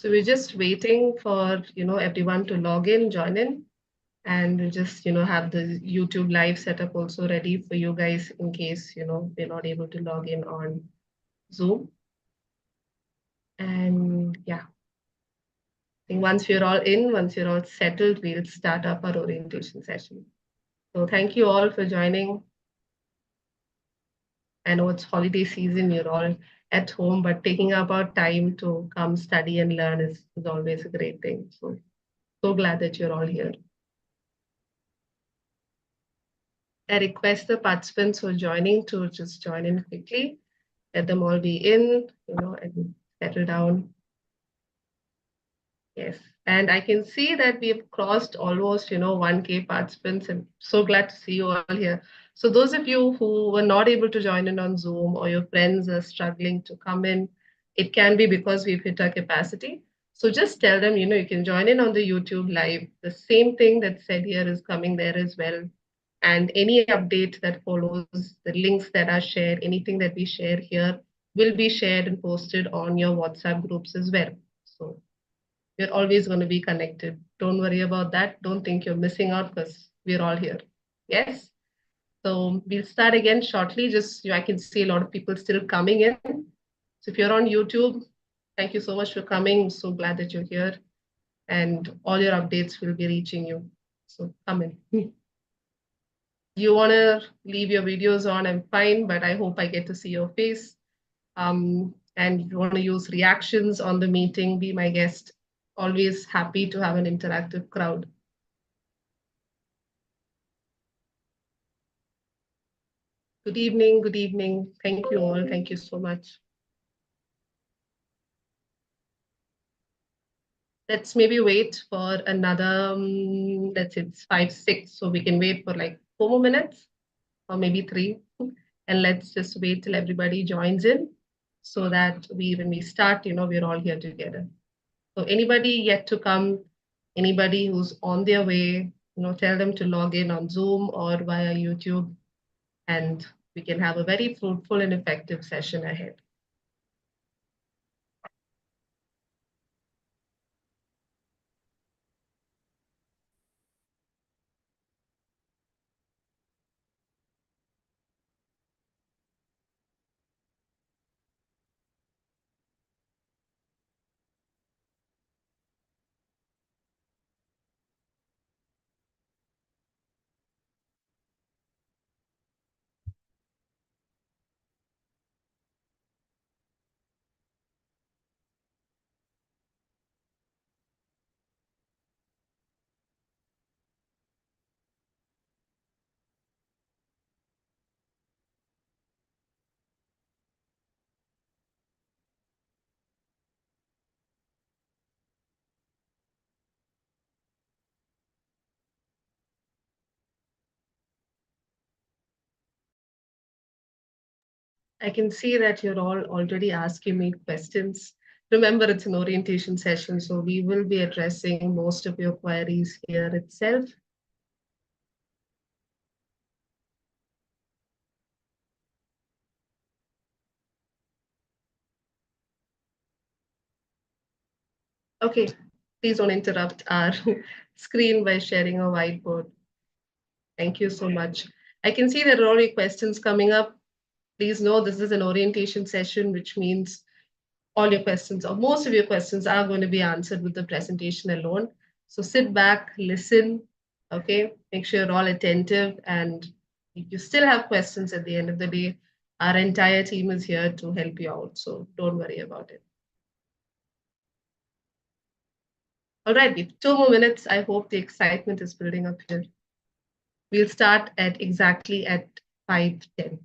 So we're just waiting for, everyone to log in, join in, and we'll just, have the YouTube live setup also ready for you guys in case, we're not able to log in on Zoom. And yeah, I think once we're all in, once you're all settled, we'll start up our orientation session. So thank you all for joining. I know it's holiday season, you're all at home, but taking up our time to come study and learn is always a great thing. So glad that you're all here. I request the participants who are joining to just join in quickly. Let them all be in, and settle down. Yes. And I can see that we've crossed almost, 1K participants, and so glad to see you all here. So those of you who were not able to join in on Zoom or your friends are struggling to come in, it can be because we've hit our capacity. So just tell them, you can join in on the YouTube live. The same thing that's said here is coming there as well. And any update that follows, the links that are shared, anything that we share here will be shared and posted on your WhatsApp groups as well. So we're always going to be connected. Don't worry about that. Don't think you're missing out because we're all here. Yes. So we'll start again shortly. Just I can see a lot of people still coming in. So if you're on YouTube, thank you so much for coming. I'm so glad that you're here. And all your updates will be reaching you. So come in. You want to leave your videos on, I'm fine, but I hope I get to see your face. And if you want to use reactions on the meeting, be my guest. Always happy to have an interactive crowd. Good evening. Good evening. Thank you all. Thank you so much. Let's maybe wait for another, let's say it's 5, 6. So we can wait for like 4 more minutes or maybe 3. And let's just wait till everybody joins in so that when we start, we're all here together. So anybody yet to come, anybody who's on their way, tell them to log in on Zoom or via YouTube, and we can have a very fruitful and effective session ahead. I can see that you're all already asking me questions. Remember, it's an orientation session, so we will be addressing most of your queries here itself. Okay, please don't interrupt our screen by sharing a whiteboard. Thank you so much. I can see there are already questions coming up. Please know this is an orientation session, which means all your questions or most of your questions are going to be answered with the presentation alone. So sit back, listen, okay? Make sure you're all attentive, and if you still have questions at the end of the day, our entire team is here to help you out. So don't worry about it. All right, with 2 more minutes. I hope the excitement is building up here. We'll start at exactly at 5:10.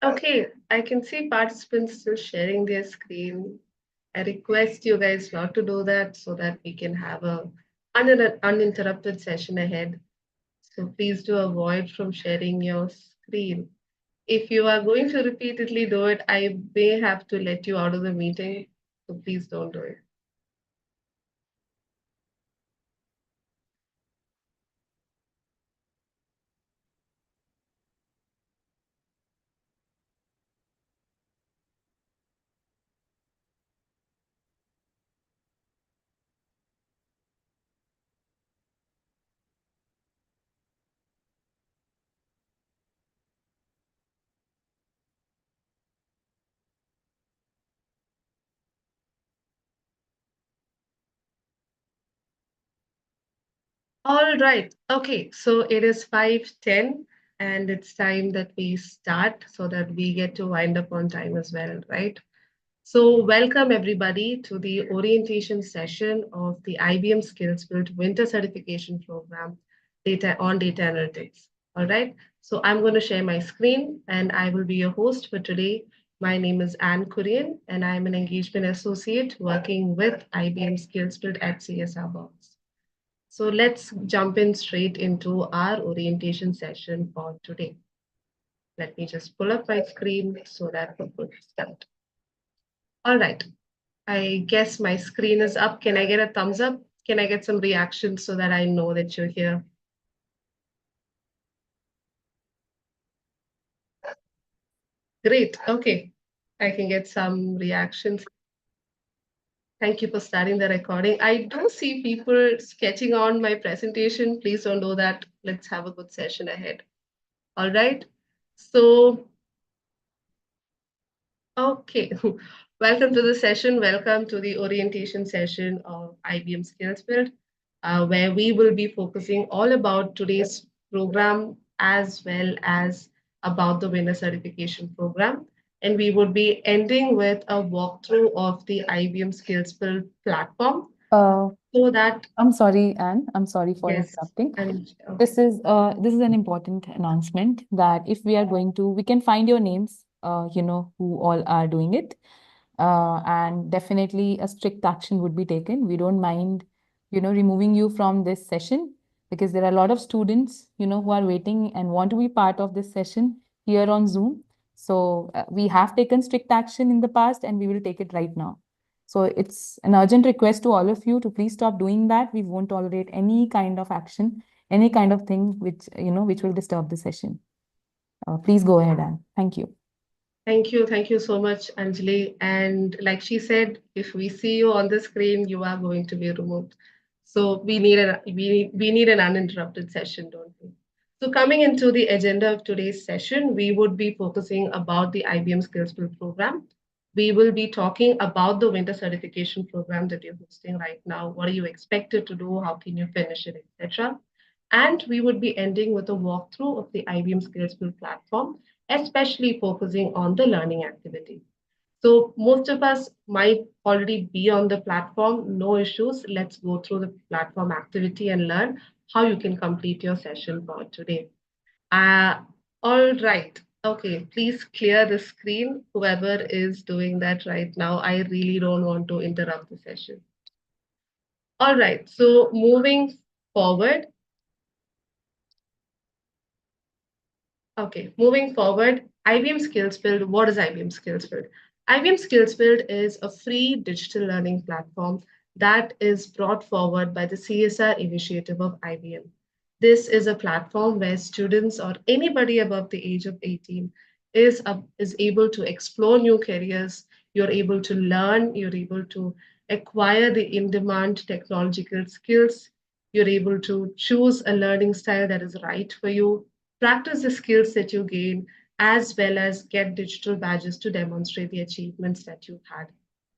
Okay, I can see participants still sharing their screen. I request you guys not to do that so that we can have a uninterrupted session ahead. So please do avoid from sharing your screen. If you are going to repeatedly do it, I may have to let you out of the meeting. So please don't do it. All right. Okay. So it is 5:10 and it's time that we start so that we get to wind up on time as well, right? So welcome everybody to the orientation session of the IBM SkillsBuild Winter Certification Program data analytics. All right. So I'm going to share my screen and I will be your host for today. My name is Anne Kurian and I'm an engagement associate working with IBM SkillsBuild at CSR Box. So let's jump in straight into our orientation session for today. Let me just pull up my screen so that we could start. All right. I guess my screen is up. Can I get a thumbs up? Can I get some reactions so that I know that you're here? Great. Okay. I can get some reactions. Thank you for starting the recording. I do see people sketching on my presentation. Please don't do that. Let's have a good session ahead. All right. So okay, welcome to the session. Welcome to the orientation session of IBM SkillsBuild, where we will be focusing all about today's program as well as about the winner certification program. And we would be ending with a walkthrough of the IBM SkillsBuild platform Uh, so that, I'm sorry, Anne. I'm sorry for yes, interrupting. and This is an important announcement that if we are going to, we can find your names, who all are doing it. And definitely a strict action would be taken. We don't mind, removing you from this session because there are a lot of students, who are waiting and want to be part of this session here on Zoom. So we have taken strict action in the past and we will take it right now. So it's an urgent request to all of you to please stop doing that. We won't tolerate any kind of action, any kind of thing which will disturb the session. Please go ahead, Anne. Thank you. thank you. Thank you so much, Anjali. And like she said, if we see you on the screen, you are going to be removed. So we need an uninterrupted session, don't we? So coming into the agenda of today's session, we would be focusing about the IBM Skills Build program. We will be talking about the winter certification program that you're hosting right now. What are you expected to do? How can you finish it, etc. And we would be ending with a walkthrough of the IBM Skills Build platform, especially focusing on the learning activity. So most of us might already be on the platform, no issues. Let's go through the platform activity and learn how you can complete your session for today. Uh, all right. Okay, please clear the screen. Whoever is doing that right now, I really don't want to interrupt the session. All right, so moving forward, okay, moving forward, IBM Skills Build. What is IBM Skills Build? IBM Skills Build is a free digital learning platform that is brought forward by the CSR initiative of IBM. This is a platform where students or anybody above the age of 18 is able to explore new careers. You're able to learn, you're able to acquire the in-demand technological skills. You're able to choose a learning style that is right for you, practice the skills that you gain, as well as get digital badges to demonstrate the achievements that you've had.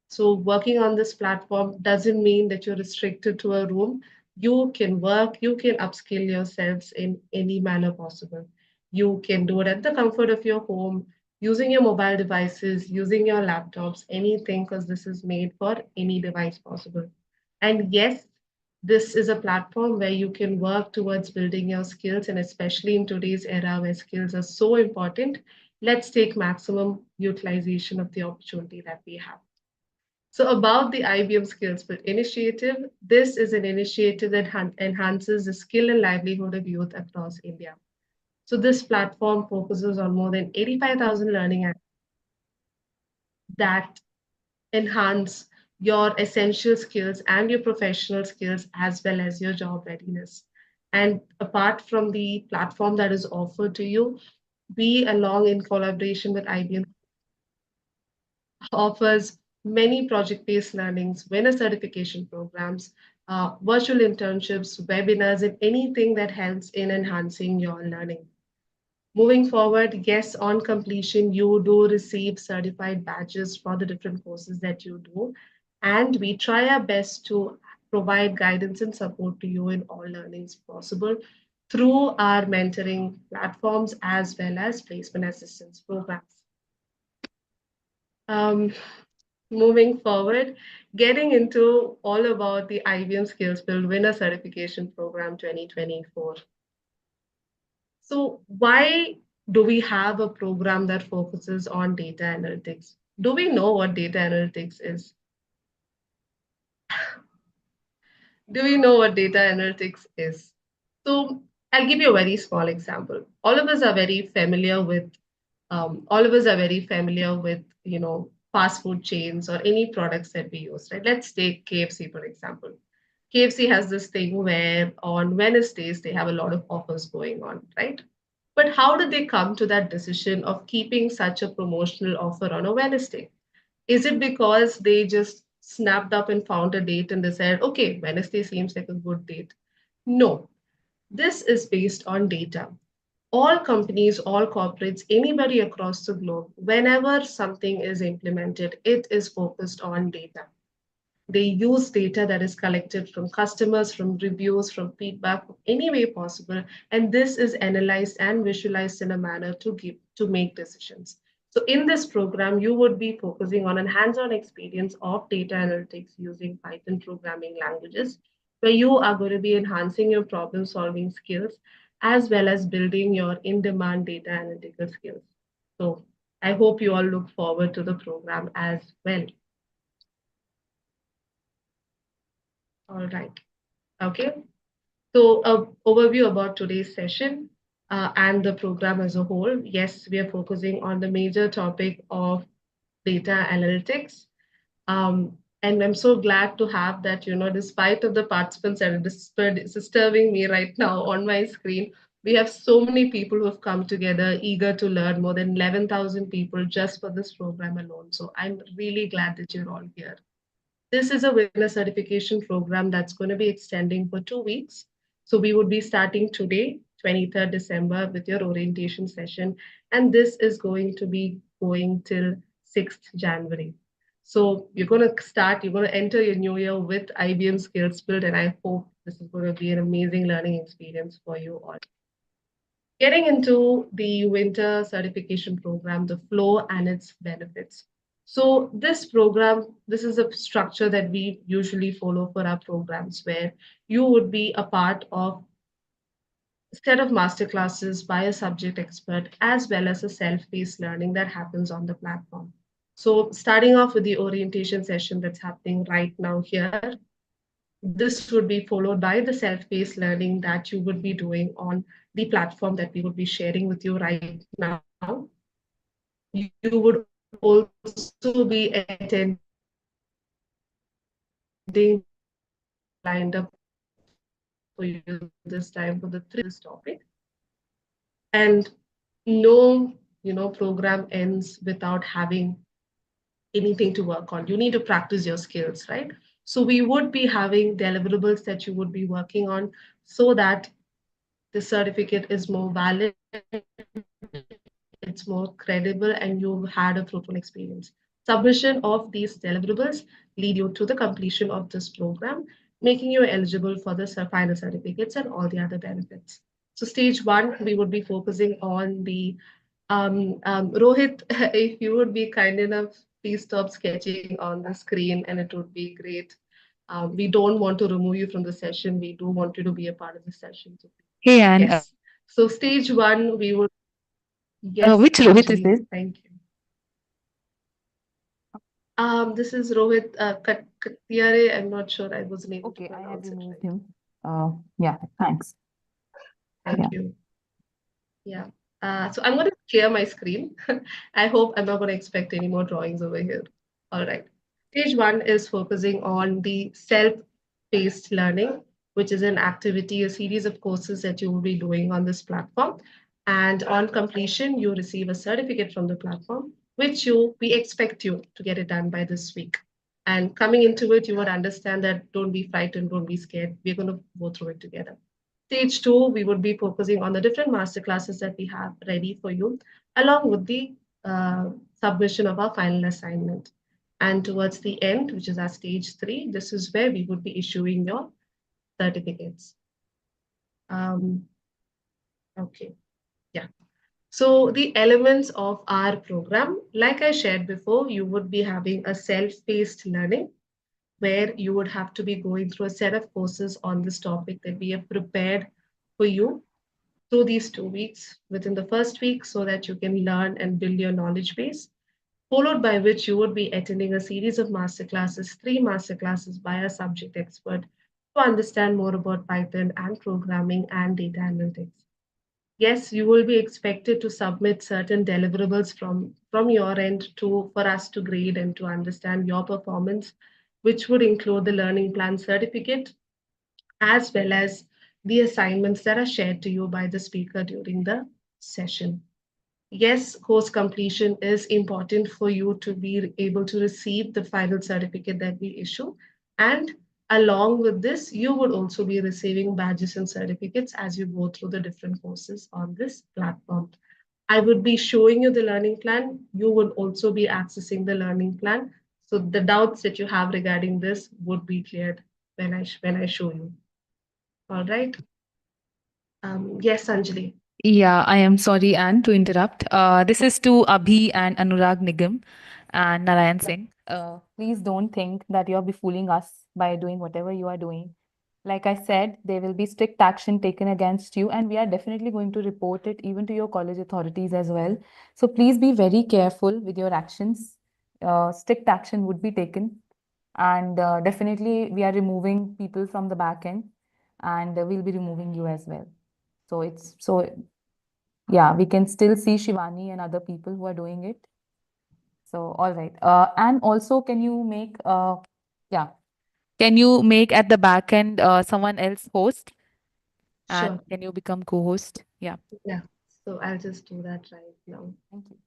So, working on this platform doesn't mean that you're restricted to a room. You can work, you can upskill yourselves in any manner possible. You can do it at the comfort of your home, using your mobile devices, using your laptops, anything, because this is made for any device possible. And yes, this is a platform where you can work towards building your skills. And especially in today's era where skills are so important, let's take maximum utilization of the opportunity that we have. So, about the IBM Skills Build initiative, this is an initiative that enhances the skill and livelihood of youth across India. So, this platform focuses on more than 85,000 learning apps that enhance your essential skills and your professional skills as well as your job readiness. And apart from the platform that is offered to you, we, along in collaboration with IBM, offers many project-based learnings, winner certification programs, virtual internships, webinars, and anything that helps in enhancing your learning. Moving forward, yes, on completion, you do receive certified badges for the different courses that you do. And we try our best to provide guidance and support to you in all learnings possible through our mentoring platforms as well as placement assistance programs. Um, Moving forward, getting into all about the IBM Skills Build Winner Certification Program 2024. So, why do we have a program that focuses on data analytics? Do we know what data analytics is? Do we know what data analytics is? So, I'll give you a very small example. All of us are very familiar with fast food chains or any products that we use, right? Let's take KFC, for example. KFC has this thing where on Wednesdays they have a lot of offers going on, right? But how did they come to that decision of keeping such a promotional offer on a Wednesday? Is it because they just snapped up and found a date and they said, okay, Wednesday seems like a good date? No, this is based on data. All companies, all corporates, anybody across the globe, whenever something is implemented, it is focused on data. They use data that is collected from customers, from reviews, from feedback, any way possible. And this is analyzed and visualized in a manner to make decisions. So in this program, you would be focusing on a hands-on experience of data analytics using Python programming languages, where you are going to be enhancing your problem-solving skills as well as building your in-demand data analytical skills. So I hope you all look forward to the program as well. All right. Okay. So, overview about today's session and the program as a whole. Yes, we are focusing on the major topic of data analytics. And I'm so glad to have that, despite of the participants that are disturbing me right now on my screen, we have so many people who have come together eager to learn, more than 11,000 people just for this program alone. So I'm really glad that you're all here. This is a winner certification program that's going to be extending for 2 weeks. So we would be starting today, 23rd December, with your orientation session. And this is going to be going till 6th January. So you're going to enter your new year with IBM Skills Build, and I hope this is going to be an amazing learning experience for you all. Getting into the winter certification program, the flow and its benefits. So this program, this is a structure that we usually follow for our programs where you would be a part of a set of masterclasses by a subject expert as well as a self-paced learning that happens on the platform. So starting off with the orientation session that's happening right now here, this would be followed by the self-paced learning that you would be doing on the platform that we would be sharing with you right now. You would also be attending lined up for you this time for the this topic. And no, program ends without having anything to work on. You need to practice your skills, right? So we would be having deliverables that you would be working on so that the certificate is more valid, it's more credible, and you've had a fruitful experience. Submission of these deliverables lead you to the completion of this program, making you eligible for the final certificates and all the other benefits. So stage one, we would be focusing on the Rohit, if you would be kind enough, please stop sketching on the screen and it would be great. We don't want to remove you from the session. We do want you to be a part of the session. So Hey, Anne. yes. So stage one, we would Yes, Which Rohit is Anjali, this? thank you. This is Rohit Kattiare. I'm not sure I wasn't able to Okay, I have pronounce it removed right. him. Yeah, thanks. Thank Yeah. you. Yeah. So I'm going to clear my screen. I hope I'm not going to expect any more drawings over here. All right. Stage one is focusing on the self-paced learning, which is an activity, a series of courses that you will be doing on this platform. And on completion, you receive a certificate from the platform, which we expect you to get it done by this week. And coming into it, you would understand that don't be frightened, don't be scared. We're going to go through it together. Stage two, we would be focusing on the different master classes that we have ready for you, along with the submission of our final assignment. And towards the end, which is our stage three, this is where we would be issuing your certificates. Um, okay, yeah. So the elements of our program, like I shared before, you would be having a self-paced learning where you would have to be going through a set of courses on this topic that we have prepared for you through these 2 weeks within the first week so that you can learn and build your knowledge base, followed by which you would be attending a series of masterclasses, 3 masterclasses by a subject expert to understand more about Python and programming and data analytics. Yes, you will be expected to submit certain deliverables from your end to for us to grade and to understand your performance, which would include the learning plan certificate as well as the assignments that are shared to you by the speaker during the session. Yes, course completion is important for you to be able to receive the final certificate that we issue. And along with this, you would also be receiving badges and certificates as you go through the different courses on this platform. I would be showing you the learning plan. You would also be accessing the learning plan. So the doubts that you have regarding this would be cleared when I show you. All right. Yes, Anjali. Yeah, I am sorry, Anne, to interrupt. This is to Abhi and Anurag Nigam and Narayan Singh. Please don't think that you're befooling us by doing whatever you are doing. Like I said, there will be strict action taken against you, and we are definitely going to report it even to your college authorities as well. So please be very careful with your actions. Strict action would be taken, and definitely we are removing people from the back end, and we'll be removing you as well. So yeah, we can still see Shivani and other people who are doing it. So all right. And also, can you make yeah, can you make at the back end someone else host, and Sure. can you become co-host? Yeah. Yeah. So I'll just do that right now. Thank you.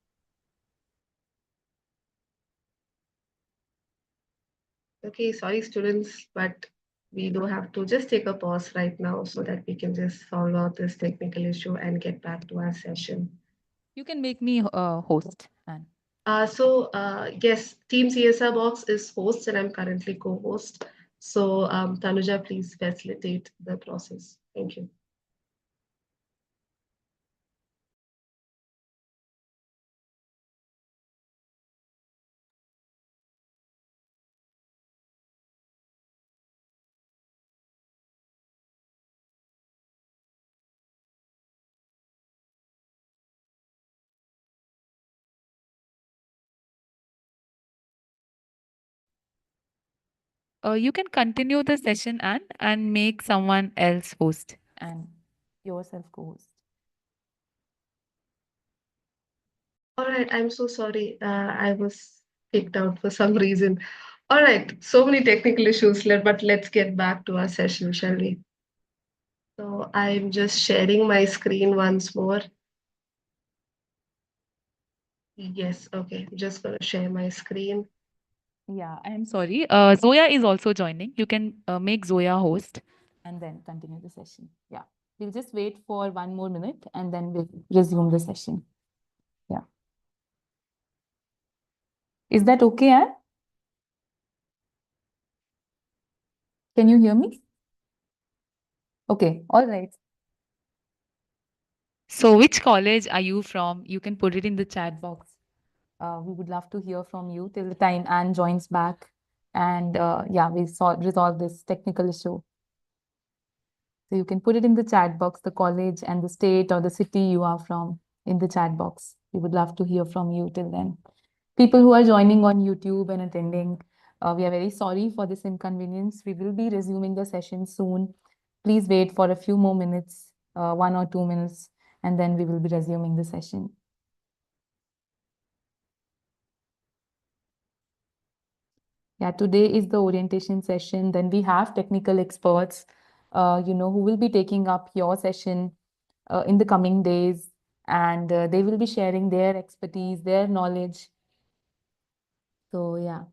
Okay, sorry, students, but we do have to just take a pause right now so that we can just solve out this technical issue and get back to our session. You can make me host, and Yes, Team CSR Box is host and I'm currently co-host. So Tanuja, please facilitate the process. Thank you. you can continue the session and make someone else host and yourself co-host. All right, I'm so sorry. I was kicked out for some reason. All right, so many technical issues, but let's get back to our session, shall we? So I'm just sharing my screen once more. Yes, okay. Just gonna share my screen. Yeah, I am sorry. Zoya is also joining. You can make Zoya host and then continue the session. Yeah. We'll just wait for 1 more minute and then we'll resume the session. Yeah. Is that okay, Anne? Can you hear me? Okay. All right. So, which college are you from? You can put it in the chat box. We would love to hear from you till the time Anne joins back. And yeah, we resolve this technical issue. So you can put it in the chat box, the college and the state or the city you are from. in the chat box. We would love to hear from you till then. People who are joining on YouTube and attending, we are very sorry for this inconvenience. We will be resuming the session soon. Please wait for a few more minutes, 1 or 2 minutes, and then we will be resuming the session. Yeah, today is the orientation session. Then we have technical experts, who will be taking up your session in the coming days, and they will be sharing their expertise, their knowledge. So yeah.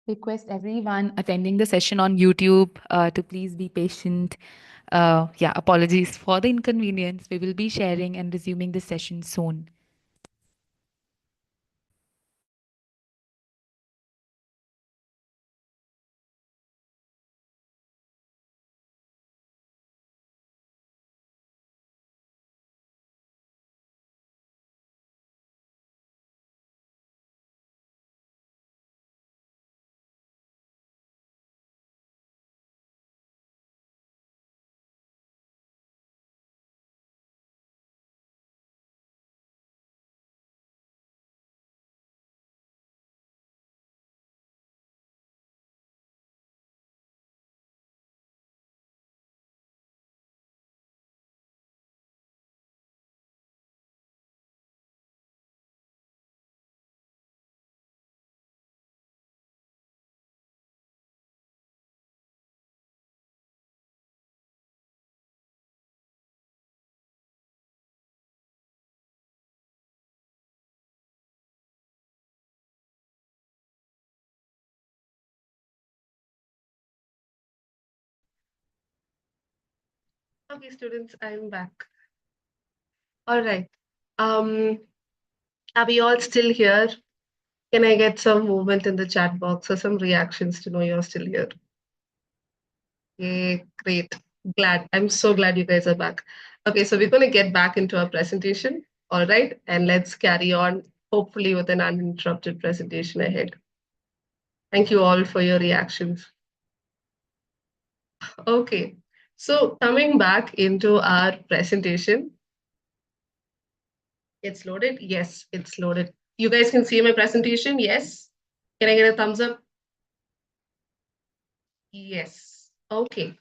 Request everyone attending the session on YouTube to please be patient. Yeah, apologies for the inconvenience. We will be sharing and resuming the session soon. Okay, students, I'm back. All right. Um, are we all still here? Can I get some movement in the chat box or some reactions to know you're still here? Okay, great. Glad. I'm so glad you guys are back. Okay, so we're going to get back into our presentation. All right, and let's carry on, hopefully, with an uninterrupted presentation ahead. Thank you all for your reactions. Okay, so coming back into our presentation, it's loaded. Yes, it's loaded. You guys can see my presentation. Yes. Can I get a thumbs up? Yes. Okay,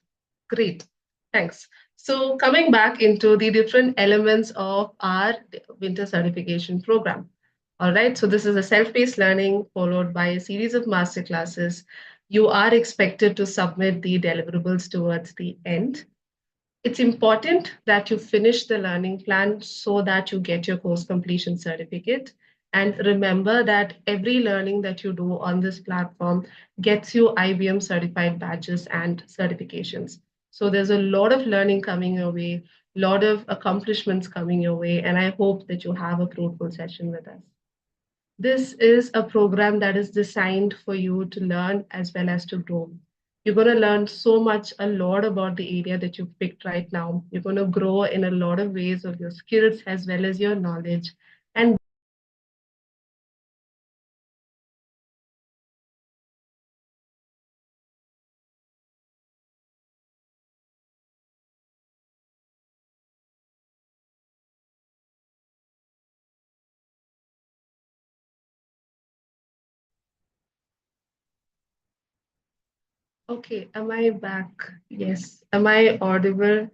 great. Thanks. So coming back into the different elements of our winter certification program. All right, so this is a self-paced learning followed by a series of master classes. You are expected to submit the deliverables towards the end. It's important that you finish the learning plan so that you get your course completion certificate. And remember that every learning that you do on this platform gets you IBM certified badges and certifications. So there's a lot of learning coming your way, a lot of accomplishments coming your way, and I hope that you have a fruitful session with us. This is a program that is designed for you to learn as well as to grow. You're going to learn so much, a lot about the area that you've picked right now. You're going to grow in a lot of ways of your skills as well as your knowledge. And okay, am I back? Yes. Am I audible?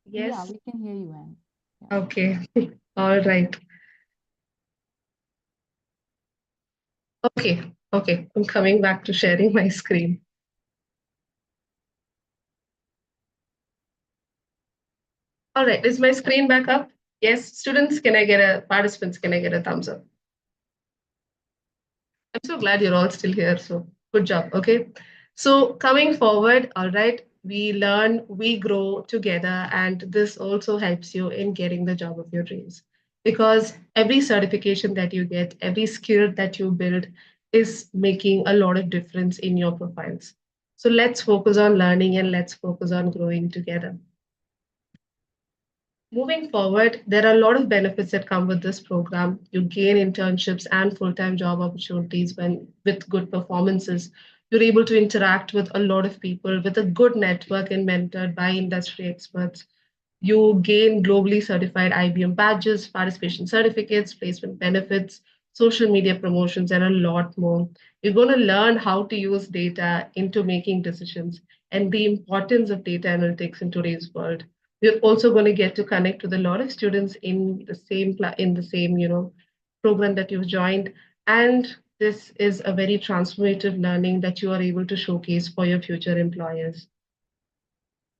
Yeah, Yes. we can hear you, Anne. Yeah. Okay. All right. Okay. Okay. I'm coming back to sharing my screen. All right. Is my screen back up? Yes. Students, can I get participants, can I get a thumbs up? I'm so glad you're all still here. So good job. Okay. So coming forward, all right, we learn, we grow together, and this also helps you in getting the job of your dreams. Because every certification that you get, every skill that you build is making a lot of difference in your profiles. So let's focus on learning and let's focus on growing together. Moving forward, there are a lot of benefits that come with this program. You gain internships and full-time job opportunities when with good performances. You're able to interact with a lot of people with a good network and mentored by industry experts. You gain globally certified IBM badges, participation certificates, placement benefits, social media promotions, and a lot more. You're going to learn how to use data into making decisions and the importance of data analytics in today's world. We're also going to get to connect with a lot of students in the same program that you've joined. And this is a very transformative learning that you are able to showcase for your future employers.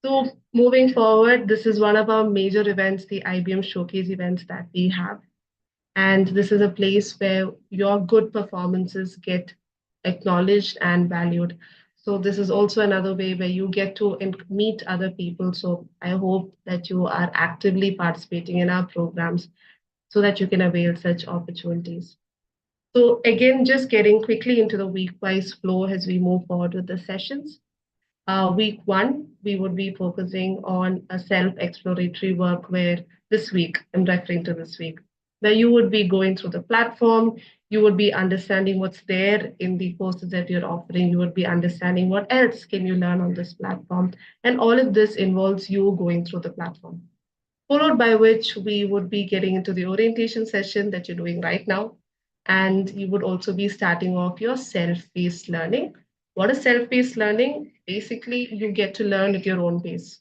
So moving forward, this is one of our major events, the IBM Showcase events that we have. And this is a place where your good performances get acknowledged and valued. So this is also another way where you get to meet other people. So I hope that you are actively participating in our programs so that you can avail such opportunities. So again, just getting quickly into the week-wise flow as we move forward with the sessions. Week one, we would be focusing on a self-exploratory work where this week, I'm referring to this week, where you would be going through the platform, you would be understanding what's there in the courses that you're offering, you would be understanding what else can you learn on this platform. And all of this involves you going through the platform. Followed by which we would be getting into the orientation session that you're doing right now. And you would also be starting off your self-paced learning. What is self-paced learning? Basically, you get to learn at your own pace.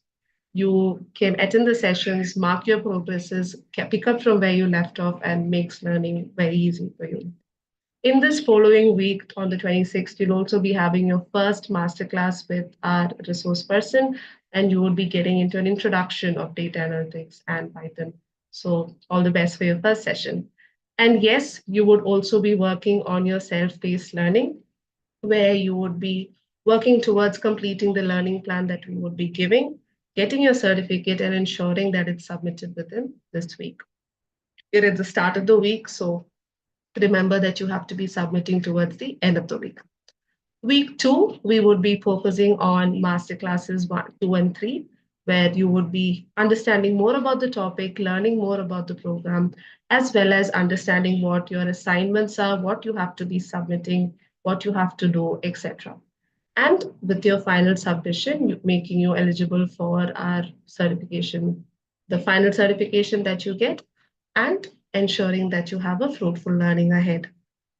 You can attend the sessions, mark your progresses, pick up from where you left off, and makes learning very easy for you. In this following week, on the 26th, you'll also be having your first masterclass with our resource person, and you will be getting into an introduction of data analytics and Python. So, all the best for your first session. And yes, you would also be working on your self-paced learning, where you would be working towards completing the learning plan that we would be giving, getting your certificate, and ensuring that it's submitted within this week. We're at the start of the week, so remember that you have to be submitting towards the end of the week. Week two, we would be focusing on masterclasses one, two, and three, where you would be understanding more about the topic, learning more about the program, as well as understanding what your assignments are, what you have to be submitting, what you have to do, etc. And with your final submission, making you eligible for our certification, the final certification that you get, and ensuring that you have a fruitful learning ahead.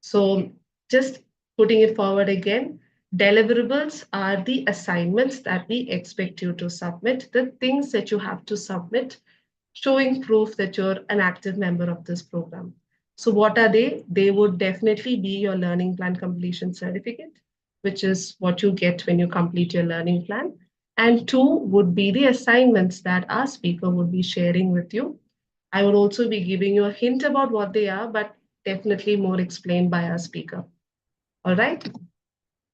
So, just putting it forward again, deliverables are the assignments that we expect you to submit, the things that you have to submit, showing proof that you're an active member of this program. So, what are they? They would definitely be your learning plan completion certificate, which is what you get when you complete your learning plan. And two would be the assignments that our speaker would be sharing with you. I would also be giving you a hint about what they are, but definitely more explained by our speaker. All right.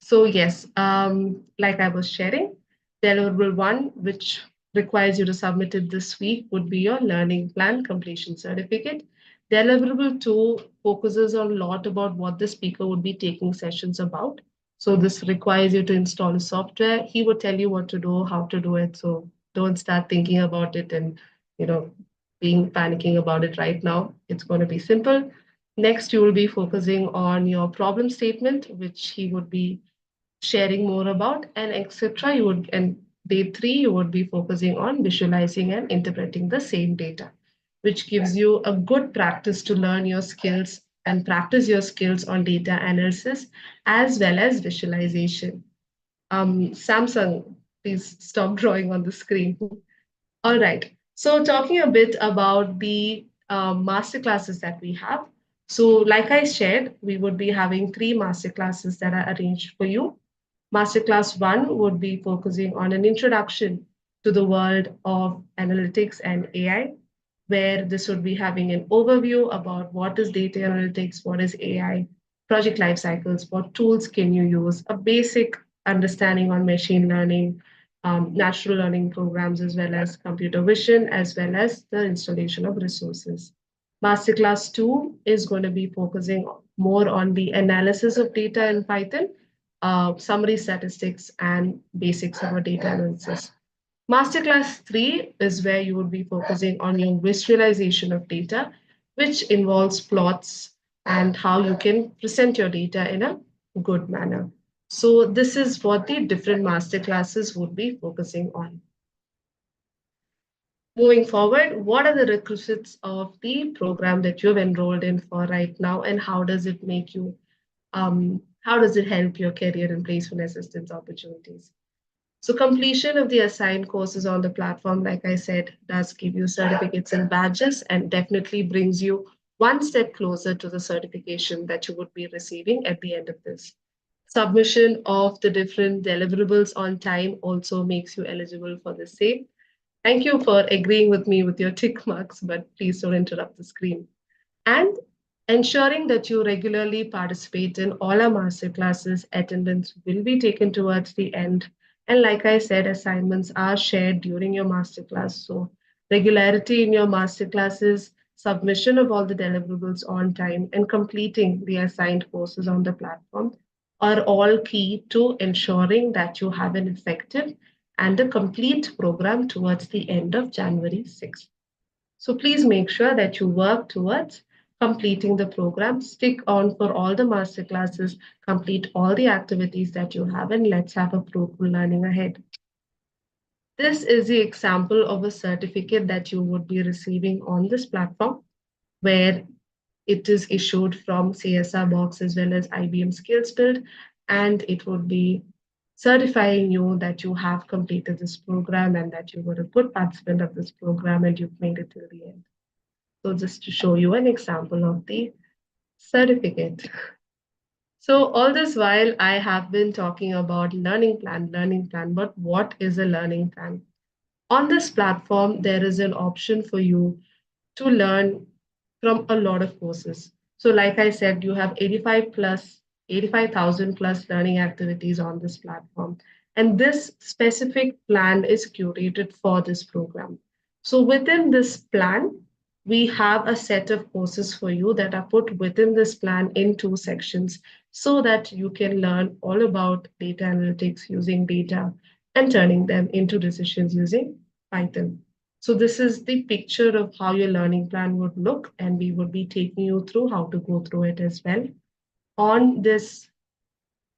So yes, like I was sharing, deliverable one, which requires you to submit it this week, would be your learning plan completion certificate. Deliverable two focuses on a lot about what the speaker would be taking sessions about. So this requires you to install a software. He would tell you what to do, how to do it. So don't start thinking about it and you know being panicking about it right now. It's going to be simple. Next, you will be focusing on your problem statement, which he would be sharing more about, and etc. You would, and day three, you would be focusing on visualizing and interpreting the same data, which gives you a good practice to learn your skills and practice your skills on data analysis as well as visualization. Samsung, please stop drawing on the screen. All right. So talking a bit about the master classes that we have. So like I shared, we would be having three master classes that are arranged for you. Masterclass one would be focusing on an introduction to the world of analytics and AI, where this would be having an overview about what is data analytics, what is AI, project life cycles, what tools can you use, a basic understanding on machine learning, natural learning programs, as well as computer vision, as well as the installation of resources. Masterclass 2 is going to be focusing more on the analysis of data in Python, summary statistics, and basics about data analysis. Masterclass 3 is where you would be focusing on your visualization of data, which involves plots and how you can present your data in a good manner. So, this is what the different masterclasses would be focusing on. Moving forward, what are the requisites of the program that you've enrolled in for right now, and how does it make you, how does it help your career and placement assistance opportunities? So completion of the assigned courses on the platform, like I said, does give you certificates and badges and definitely brings you one step closer to the certification that you would be receiving at the end of this. Submission of the different deliverables on time also makes you eligible for the same. Thank you for agreeing with me with your tick marks, but please don't interrupt the screen. And ensuring that you regularly participate in all our master classes, attendance will be taken towards the end. And like I said, assignments are shared during your master class. So regularity in your master classes, submission of all the deliverables on time, and completing the assigned courses on the platform are all key to ensuring that you have an effective and a complete program towards the end of January 6th. So please make sure that you work towards completing the program, stick on for all the master classes, complete all the activities that you have, and let's have a fruitful learning ahead. This is the example of a certificate that you would be receiving on this platform, where it is issued from CSR Box as well as IBM SkillsBuild, and it would be certifying you that you have completed this program and that you were a good participant of this program and you've made it till the end. So just to show you an example of the certificate. So all this while I have been talking about learning plan, but what is a learning plan? On this platform, there is an option for you to learn from a lot of courses. So like I said, you have 85,000 plus learning activities on this platform. And this specific plan is curated for this program. So within this plan, we have a set of courses for you that are put within this plan in two sections so that you can learn all about data analytics using data and turning them into decisions using Python. So this is the picture of how your learning plan would look, and we would be taking you through how to go through it as well. On this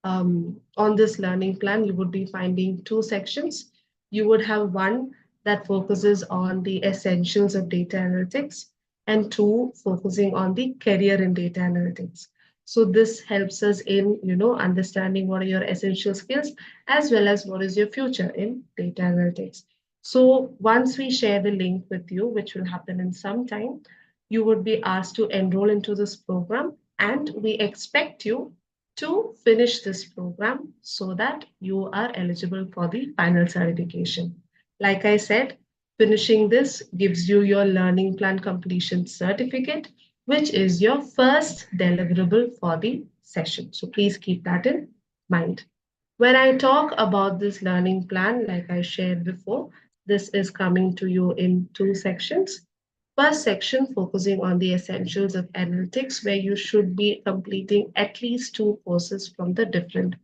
on this learning plan, you would be finding two sections. You would have one that focuses on the essentials of data analytics, and two focusing on the career in data analytics. So this helps us in, understanding what are your essential skills as well as what is your future in data analytics. So once we share the link with you, which will happen in some time, you would be asked to enroll into this program, and we expect you to finish this program so that you are eligible for the final certification. Like I said, finishing this gives you your learning plan completion certificate, which is your first deliverable for the session. So please keep that in mind. When I talk about this learning plan, like I shared before, this is coming to you in two sections. First section focusing on the essentials of analytics, where you should be completing at least two courses from the different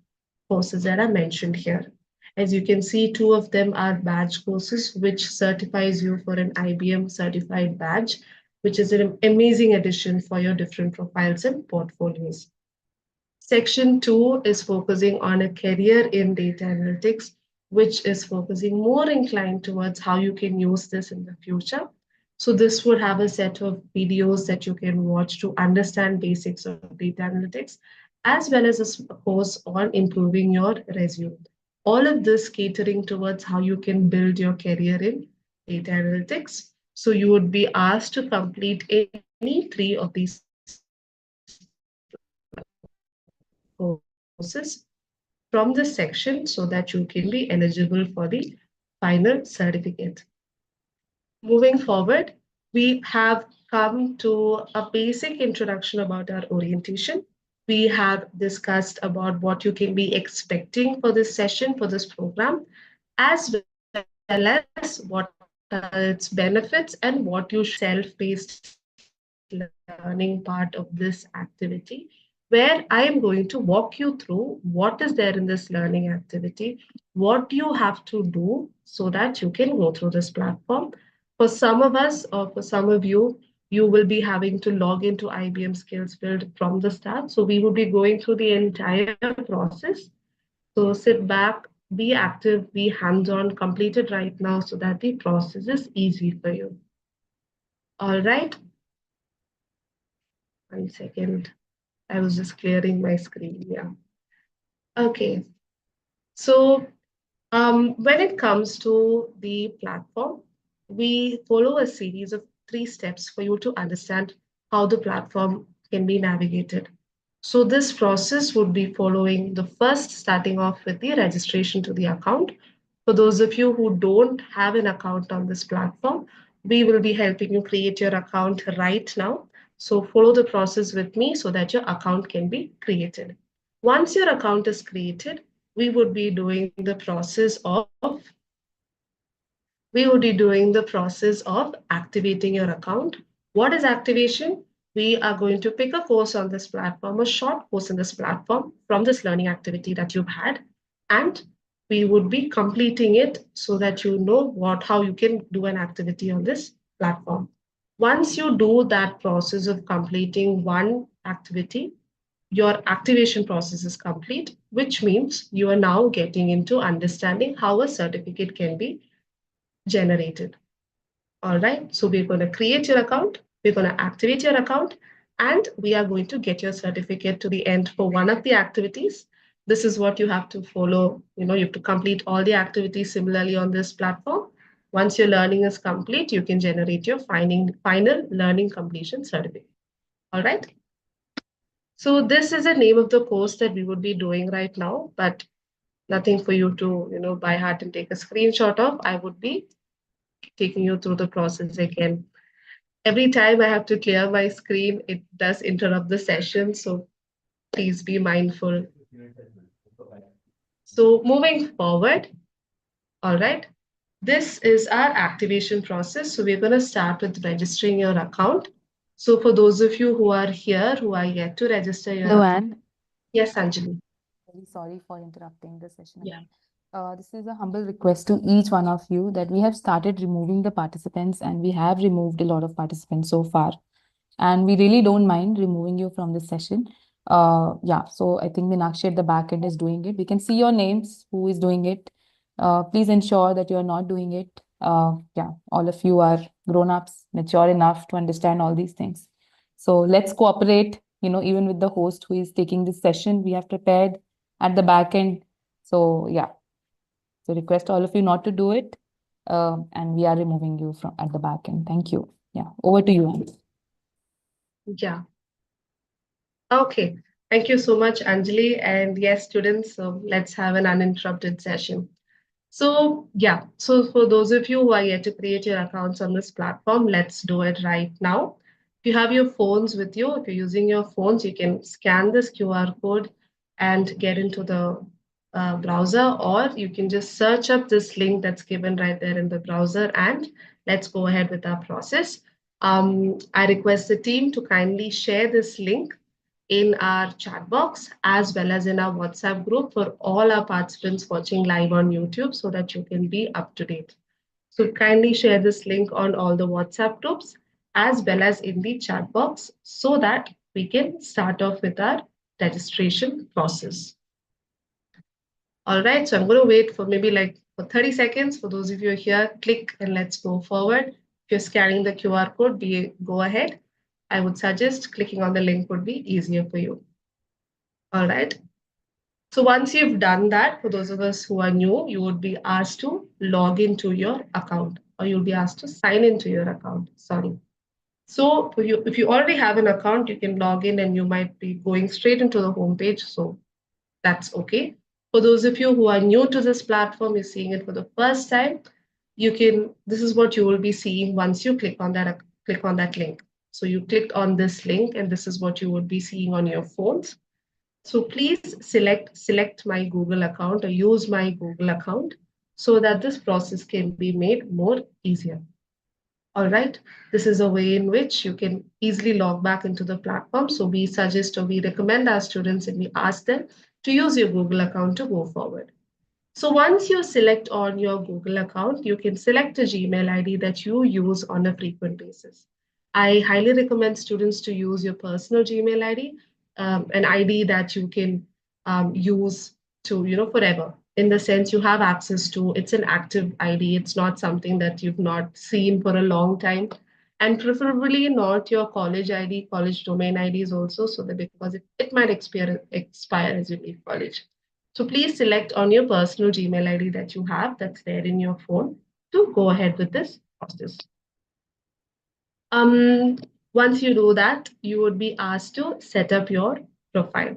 courses that are mentioned here. As you can see, two of them are badge courses, which certifies you for an IBM certified badge, which is an amazing addition for your different profiles and portfolios. Section 2 is focusing on a career in data analytics, which is focusing more inclined towards how you can use this in the future. So this would have a set of videos that you can watch to understand basics of data analytics, as well as a course on improving your resume. All of this catering towards how you can build your career in data analytics. So you would be asked to complete any three of these courses from this section so that you can be eligible for the final certificate. Moving forward, we have come to a basic introduction about our orientation. We have discussed about what you can be expecting for this session, for this program, as well as what are its benefits and what you self-paced learning part of this activity, which is where I am going to walk you through what is there in this learning activity, what you have to do so that you can go through this platform. For some of us, or for some of you, you will be having to log into IBM SkillsBuild from the start. So we will be going through the entire process. So sit back, be active, be hands-on, complete it right now so that the process is easy for you. All right, 1 second. I was just clearing my screen. Yeah. Okay. So when it comes to the platform, we follow a series of 3 steps for you to understand how the platform can be navigated. So this process would be following the first, starting off with the registration to the account. For those of you who don't have an account on this platform, we will be helping you create your account right now. So follow the process with me so that your account can be created. Once your account is created, we would be doing the process of activating your account. What is activation? We are going to pick a course on this platform, a short course in this platform from this learning activity that you've had, and we would be completing it so that you know how you can do an activity on this platform. Once you do that process of completing one activity, your activation process is complete, which means you are now getting into understanding how a certificate can be generated. All right, so we're going to create your account, we're going to activate your account, and we are going to get your certificate to the end for one of the activities. This is what you have to follow. You have to complete all the activities similarly on this platform. Once your learning is complete, you can generate your final learning completion certificate. All right. So this is the name of the course that we would be doing right now, but nothing for you to, by heart and take a screenshot of. I would be taking you through the process again. Every time I have to clear my screen, it does interrupt the session. So please be mindful. So moving forward, all right, this is our activation process. So we're going to start with registering your account. So for those of you who are here, who are yet to register your Hello, account. Anne. Yes, Anjali. Very sorry for interrupting the session Yeah. again. This is a humble request to each one of you that we have started removing the participants, and we have removed a lot of participants so far. And we really don't mind removing you from this session. Yeah, so I think Meenakshi at the back end is doing it. We can see your names, who is doing it. Please ensure that you are not doing it. Yeah, all of you are grown-ups, mature enough to understand all these things. So let's cooperate, even with the host who is taking this session. We have prepared at the back end. So yeah, so request all of you not to do it. And we are removing you from at the back end. Thank you. Yeah, over to you, Anne. Yeah. Okay. Thank you so much, Anjali. And yes, students, so let's have an uninterrupted session. So yeah, so for those of you who are yet to create your accounts on this platform, let's do it right now. If you have your phones with you, if you're using your phones, you can scan this QR code and get into the browser, or you can just search up this link that's given right there in the browser, and let's go ahead with our process. I request the team to kindly share this link in our chat box as well as in our WhatsApp group for all our participants watching live on YouTube so that you can be up to date. So kindly share this link on all the WhatsApp groups as well as in the chat box so that we can start off with our registration process. All right, so I'm going to wait for maybe like for 30 seconds. For those of you here, click and let's go forward. If you're scanning the QR code, go ahead. I would suggest clicking on the link would be easier for you. All right. So once you've done that, for those of us who are new, you would be asked to log into your account, or you'll be asked to sign into your account. Sorry. So for you, if you already have an account, you can log in and you might be going straight into the homepage. So that's okay. For those of you who are new to this platform, you're seeing it for the first time, this is what you will be seeing once you click on that link. So you clicked on this link and this is what you would be seeing on your phones. So please select my Google account or use my Google account so that this process can be made more easier. All right. This is a way in which you can easily log back into the platform. So we suggest or we recommend our students and we ask them to use your Google account to go forward. So once you select on your Google account, you can select a Gmail ID that you use on a frequent basis. I highly recommend students to use your personal Gmail ID, an ID that you can use to, forever. In the sense you have access to, it's an active ID. It's not something that you've not seen for a long time. And preferably not your college ID, college domain IDs also, so that because it might expire as you leave college. So please select on your personal Gmail ID that you have that's there in your phone to go ahead with this process. Um, Once you do that, you would be asked to set up your profile.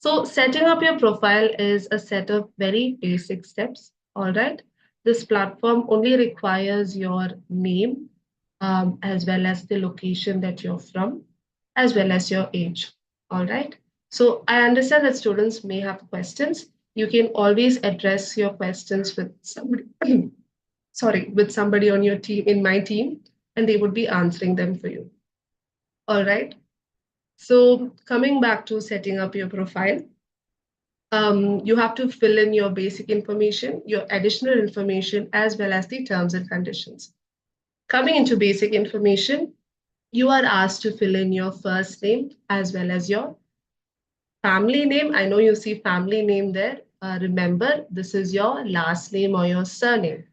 So setting up your profile is a set of very basic steps. All right. This platform only requires your name, as well as the location that you're from, as well as your age. All right. So I understand that students may have questions. You can always address your questions with somebody, sorry, with somebody on your team, in my team, and they would be answering them for you. All right. So coming back to setting up your profile, you have to fill in your basic information, your additional information, as well as the terms and conditions. Coming into basic information, you are asked to fill in your first name as well as your family name. I know you see family name there. Remember, this is your last name or your surname.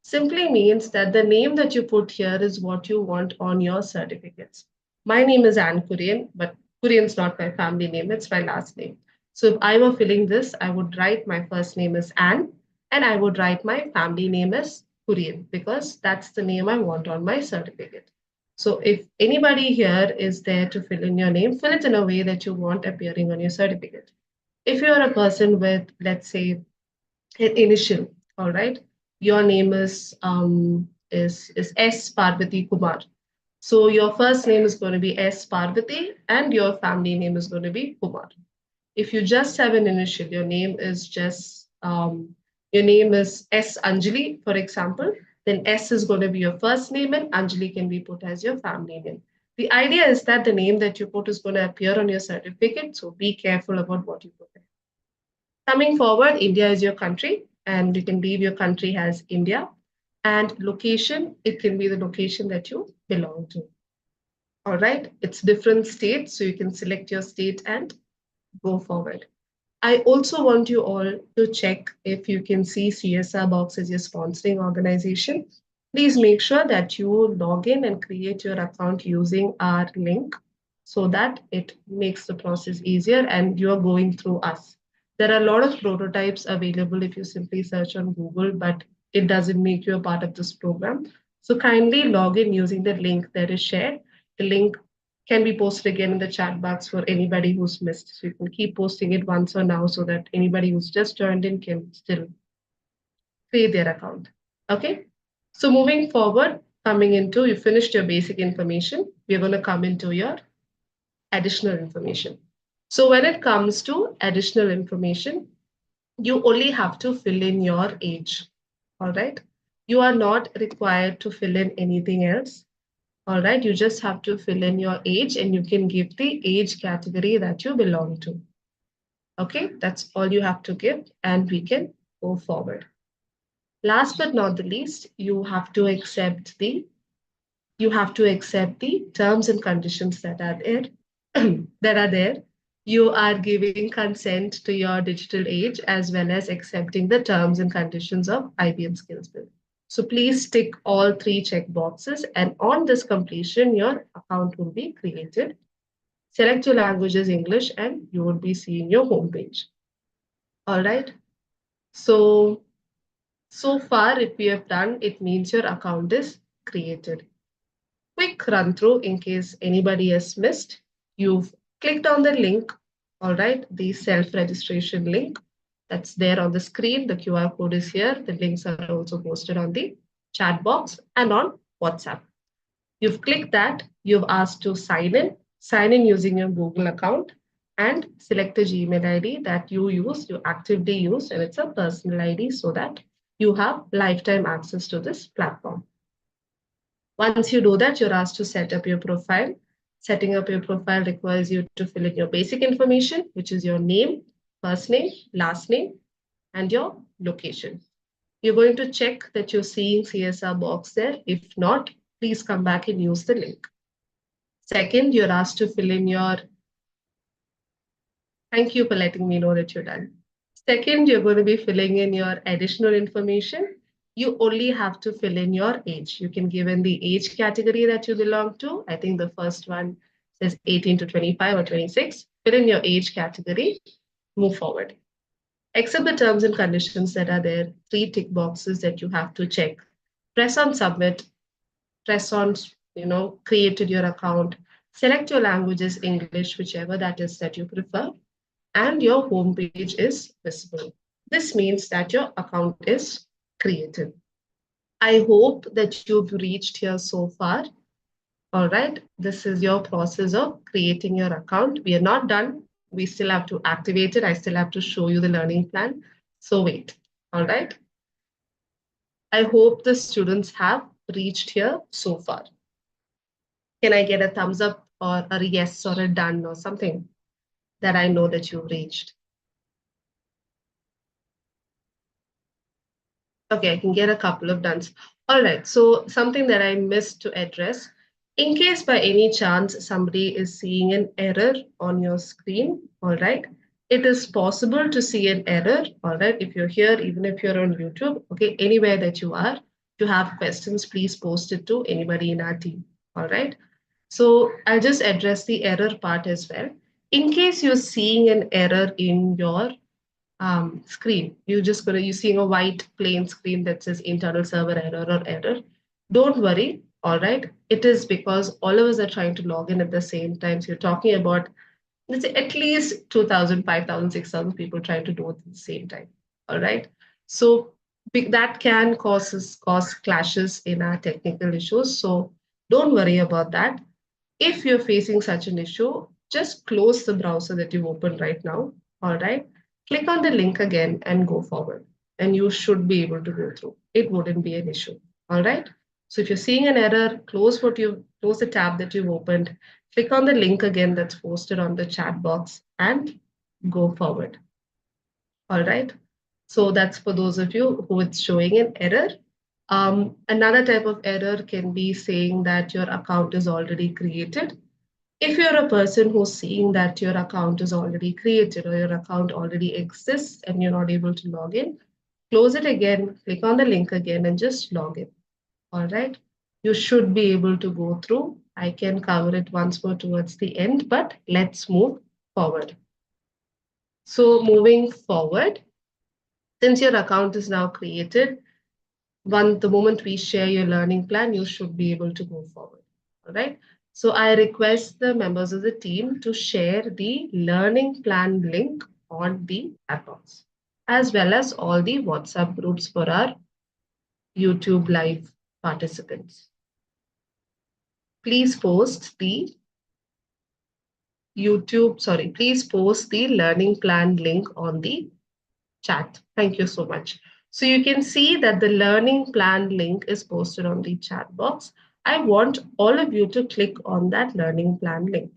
Simply means that the name that you put here is what you want on your certificates. My name is Anne Kurian, but Kurian's not my family name, it's my last name. So if I were filling this, I would write my first name is Anne and I would write my family name as Kurian because that's the name I want on my certificate. So if anybody here is there to fill in your name, fill it in a way that you want appearing on your certificate. If you're a person with, let's say, initial, all right, your name is S Parvati Kumar, so your first name is going to be S Parvati and your family name is going to be Kumar. If you just have an initial, your name is just your name is S Anjali, for example, then S is going to be your first name and Anjali can be put as your family name. The idea is that the name that you put is going to appear on your certificate, so be careful about what you put there. Coming forward, India is your country, and you can leave your country as India. And location, it can be the location that you belong to. All right, it's different states, so you can select your state and go forward. I also want you all to check if you can see CSR Box as your sponsoring organization. Please make sure that you log in and create your account using our link so that it makes the process easier and you're going through us. There are a lot of prototypes available if you simply search on Google, but it doesn't make you a part of this program. So kindly log in using the link that is shared. The link can be posted again in the chat box for anybody who's missed. So you can keep posting it once or now so that anybody who's just joined in can still create their account. Okay. So moving forward, coming into, you finished your basic information. We're going to come into your additional information. So when it comes to additional information, you only have to fill in your age. All right. You are not required to fill in anything else. All right, you just have to fill in your age and you can give the age category that you belong to. Okay, that's all you have to give and we can go forward. Last but not the least, you have to accept the terms and conditions that are there. that are there. You are giving consent to your digital age as well as accepting the terms and conditions of IBM SkillsBuild. So please tick all three check boxes and on this completion, your account will be created. Select your language as English and you will be seeing your homepage. All right. So far, if we have done, it means your account is created. Quick run through in case anybody has missed. You've clicked on the link, all right, the self-registration link that's there on the screen. The QR code is here. The links are also posted on the chat box and on WhatsApp. You've clicked that, you've asked to sign in using your Google account and select a Gmail ID that you actively use, and it's a personal ID so that you have lifetime access to this platform. Once you do that, you're asked to set up your profile. Setting up your profile requires you to fill in your basic information, which is your name, first name, last name, and your location. You're going to check that you're seeing CSR box there. If not, please come back and use the link. Second, you're asked to fill in your, thank you for letting me know that you're done. Second, you're going to be filling in your additional information. You only have to fill in your age. You can give in the age category that you belong to. I think the first one says 18 to 25 or 26. Fill in your age category, move forward. Accept the terms and conditions that are there, 3 tick boxes that you have to check. Press on submit, press on, created your account, select your languages, English, whichever that is that you prefer, and your home page is visible. This means that your account is created. I hope that you've reached here so far. All right, this is your process of creating your account. We are not done. We still have to activate it. I still have to show you the learning plan. So wait. All right. I hope the students have reached here so far. Can I get a thumbs up or a yes or a done or something that I know that you've reached? Okay, I can get a couple of duns. All right, so something that I missed to address, in case by any chance somebody is seeing an error on your screen, all right, it is possible to see an error, all right, if you're here, even if you're on YouTube, okay, anywhere that you are, if you have questions, please post it to anybody in our team, all right? So I'll just address the error part as well. In case you're seeing an error in your screen. You're seeing a white plain screen that says internal server error or error. Don't worry. All right. It is because all of us are trying to log in at the same time. So you're talking about, let's say, at least 2,000, 5,000, 6,000 people trying to do it at the same time. All right. So that can cause clashes in our technical issues. So don't worry about that. If you're facing such an issue, just close the browser that you've opened right now. All right. Click on the link again and go forward. And you should be able to go through. It wouldn't be an issue. All right. So if you're seeing an error, close the tab that you've opened, click on the link again that's posted on the chat box and go forward. All right. So that's for those of you who it's showing an error. Another type of error can be saying that your account is already created. If you're a person who's seeing that your account is already created or your account already exists and you're not able to log in, close it again, click on the link again and just log in. All right. You should be able to go through. I can cover it once more towards the end, but let's move forward. So moving forward, since your account is now created, the moment we share your learning plan, you should be able to go forward. All right. So I request the members of the team to share the learning plan link on the chat box, as well as all the WhatsApp groups for our YouTube live participants. Please post the please post the learning plan link on the chat. Thank you so much. So you can see that the learning plan link is posted on the chat box. I want all of you to click on that learning plan link.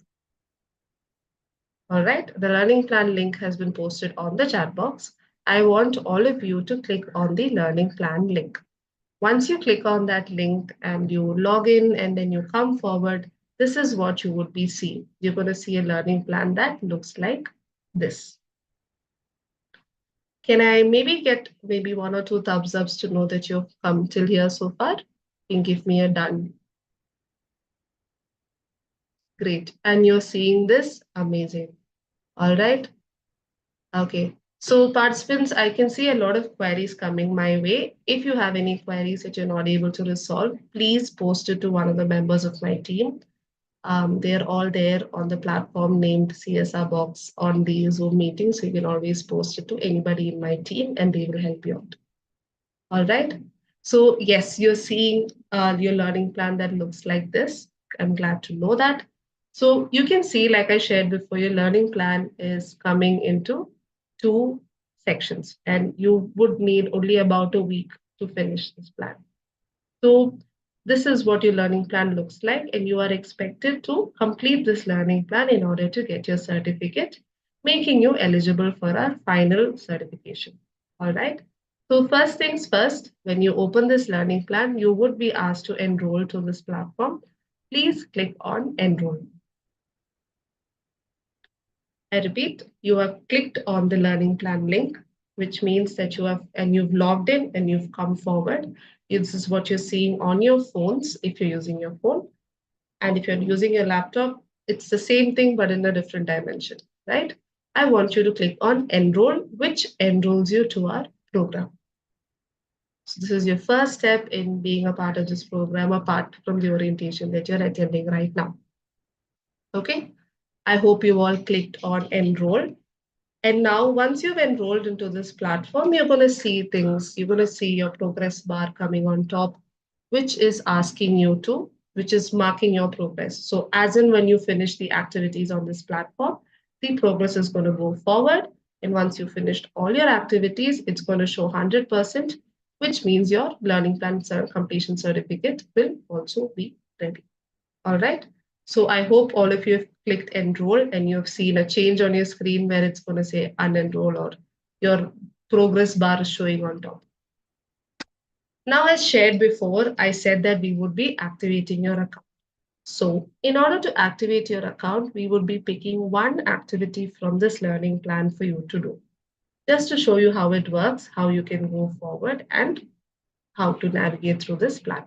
All right, the learning plan link has been posted on the chat box. I want all of you to click on the learning plan link. Once you click on that link and you log in and then you come forward, this is what you would be seeing. You're going to see a learning plan that looks like this. Can I maybe get maybe 1 or 2 thumbs ups to know that you've come till here so far? You can give me a done. Great. And you're seeing this? Amazing. All right. Okay. So participants, I can see a lot of queries coming my way. If you have any queries that you're not able to resolve, please post it to one of the members of my team. They're all there on the platform named CSR Box on the Zoom meeting. So you can always post it to anybody in my team and they will help you out. All right. So yes, you're seeing your learning plan that looks like this. I'm glad to know that. So you can see, like I shared before, your learning plan is coming into 2 sections, and you would need only about a week to finish this plan. So this is what your learning plan looks like, and you are expected to complete this learning plan in order to get your certificate, making you eligible for our final certification. All right. So first things first, when you open this learning plan, you would be asked to enroll to this platform. Please click on enroll. I repeat, you have clicked on the learning plan link, which means that you've logged in and you've come forward. This is what you're seeing on your phones if you're using your phone. And if you're using your laptop, it's the same thing, but in a different dimension, right? I want you to click on enroll, which enrolls you to our program. So this is your first step in being a part of this program, apart from the orientation that you're attending right now. Okay. I hope you all clicked on enroll. And now, once you've enrolled into this platform, you're going to see things. You're going to see your progress bar coming on top, which is which is marking your progress. So, as in when you finish the activities on this platform, the progress is going to go forward. And once you finished all your activities, it's going to show 100%, which means your learning plan completion certificate will also be ready. All right. So I hope all of you have clicked enroll and you've seen a change on your screen where it's going to say unenroll or your progress bar is showing on top. Now, as shared before, I said that we would be activating your account. So in order to activate your account, we would be picking one activity from this learning plan for you to do, just to show you how it works, how you can go forward, and how to navigate through this plan.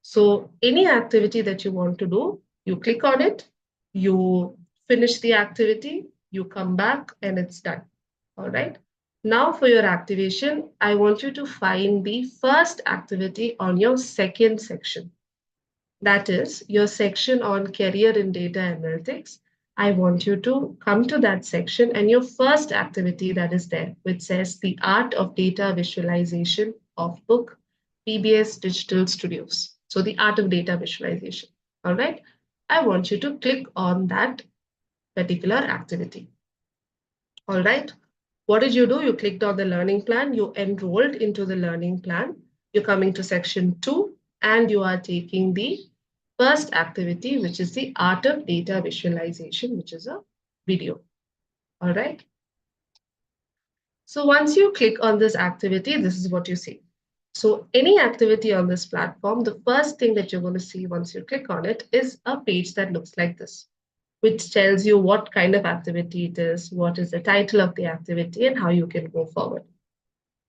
So any activity that you want to do, you click on it, you finish the activity, you come back, and it's done. All right. Now for your activation, I want you to find the first activity on your second section. That is your section on career in data analytics. I want you to come to that section and your first activity that is there, which says the art of data visualization of book PBS Digital Studios. So the art of data visualization. All right. I want you to click on that particular activity. All right. What did you do? You clicked on the learning plan, you enrolled into the learning plan, you're coming to section 2, and you are taking the first activity, which is the art of data visualization, which is a video. All right. So once you click on this activity, this is what you see. So any activity on this platform, the first thing that you're going to see once you click on it is a page that looks like this, which tells you what kind of activity it is, what is the title of the activity, and how you can go forward.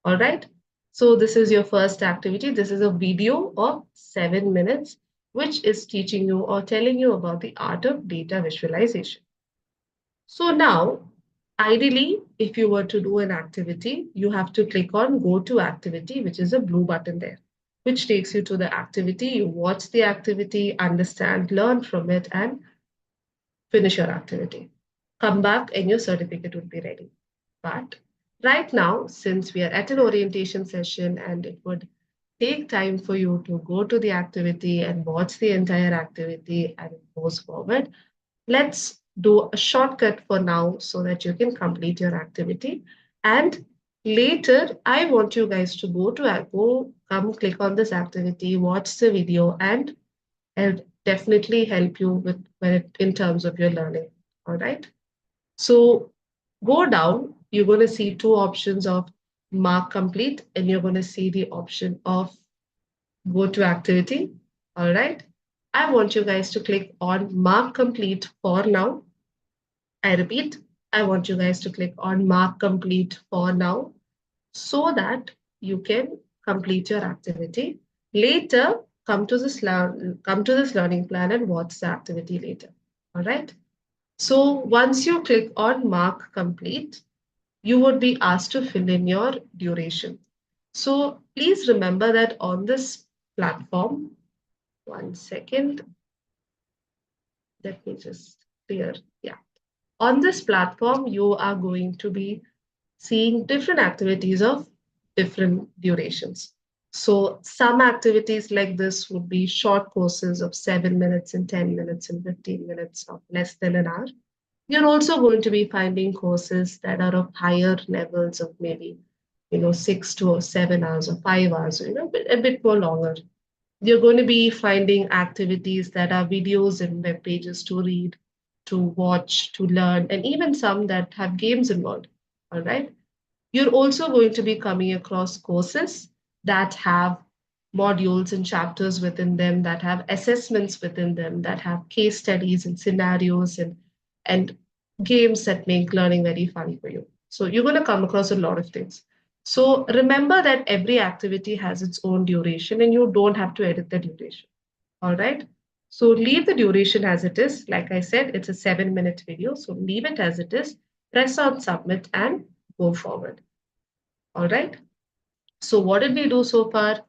All right. So this is your first activity. This is a video of 7 minutes, which is teaching you or telling you about the art of data visualization. So now, ideally, if you were to do an activity, you have to click on Go to Activity, which is a blue button there, which takes you to the activity. You watch the activity, understand, learn from it, and finish your activity. Come back and your certificate would be ready. But right now, since we are at an orientation session and it would take time for you to go to the activity and watch the entire activity and it goes forward, let's do a shortcut for now so that you can complete your activity. And later, I want you guys to come click on this activity, watch the video, and it'll definitely help you in terms of your learning. All right. So go down, you're going to see two options of mark complete, and you're going to see the option of go to activity. All right. I want you guys to click on mark complete for now. I repeat, I want you guys to click on mark complete for now so that you can complete your activity. Later, come to this learning plan and watch the activity later. All right. So once you click on mark complete, you would be asked to fill in your duration. So please remember that on this platform, one second, let me just clear. Yeah. On this platform, you are going to be seeing different activities of different durations. So some activities like this would be short courses of 7 minutes and 10 minutes and 15 minutes of less than an hour. You're also going to be finding courses that are of higher levels of maybe, 6 to 7 hours or 5 hours, a bit more longer. You're going to be finding activities that are videos and web pages to read, to watch, to learn, and even some that have games involved. All right. You're also going to be coming across courses that have modules and chapters within them, that have assessments within them, that have case studies and scenarios and games that make learning very fun for you. So you're going to come across a lot of things. So remember that every activity has its own duration and you don't have to edit the duration. All right. So leave the duration as it is. Like I said, it's a 7-minute video. So leave it as it is. Press on submit and go forward. All right. So what did we do so far?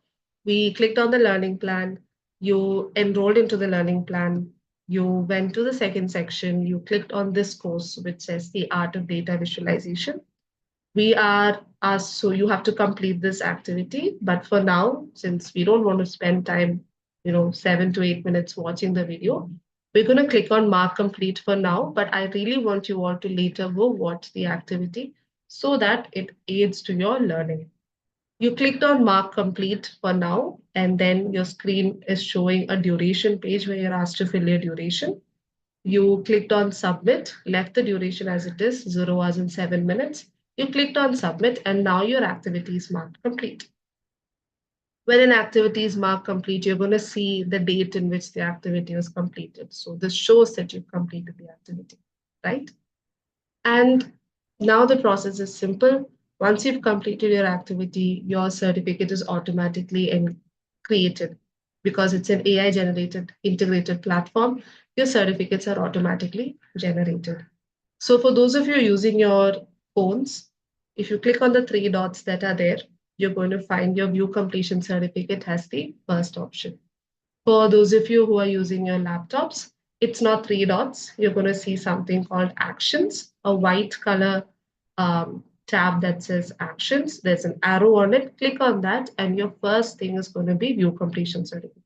We clicked on the learning plan. You enrolled into the learning plan. You went to the second section. You clicked on this course, which says the art of data visualization. We are asked, so you have to complete this activity. But for now, since we don't want to spend time, 7 to 8 minutes watching the video, we're going to click on mark complete for now. But I really want you all to later go watch the activity so that it aids to your learning. You clicked on mark complete for now, and then your screen is showing a duration page where you're asked to fill your duration. You clicked on submit, left the duration as it is, 0 hours and 7 minutes. You clicked on submit, and now your activity is marked complete. When an activity is marked complete, you're going to see the date in which the activity was completed. So this shows that you've completed the activity, right? And now the process is simple. Once you've completed your activity, your certificate is automatically created because it's an AI generated integrated platform. Your certificates are automatically generated. So for those of you using your phones, if you click on the three dots that are there, you're going to find your view completion certificate has the first option. For those of you who are using your laptops, it's not three dots. You're going to see something called actions, a white color tab that says actions. There's an arrow on it. Click on that, and your first thing is going to be view completion certificate.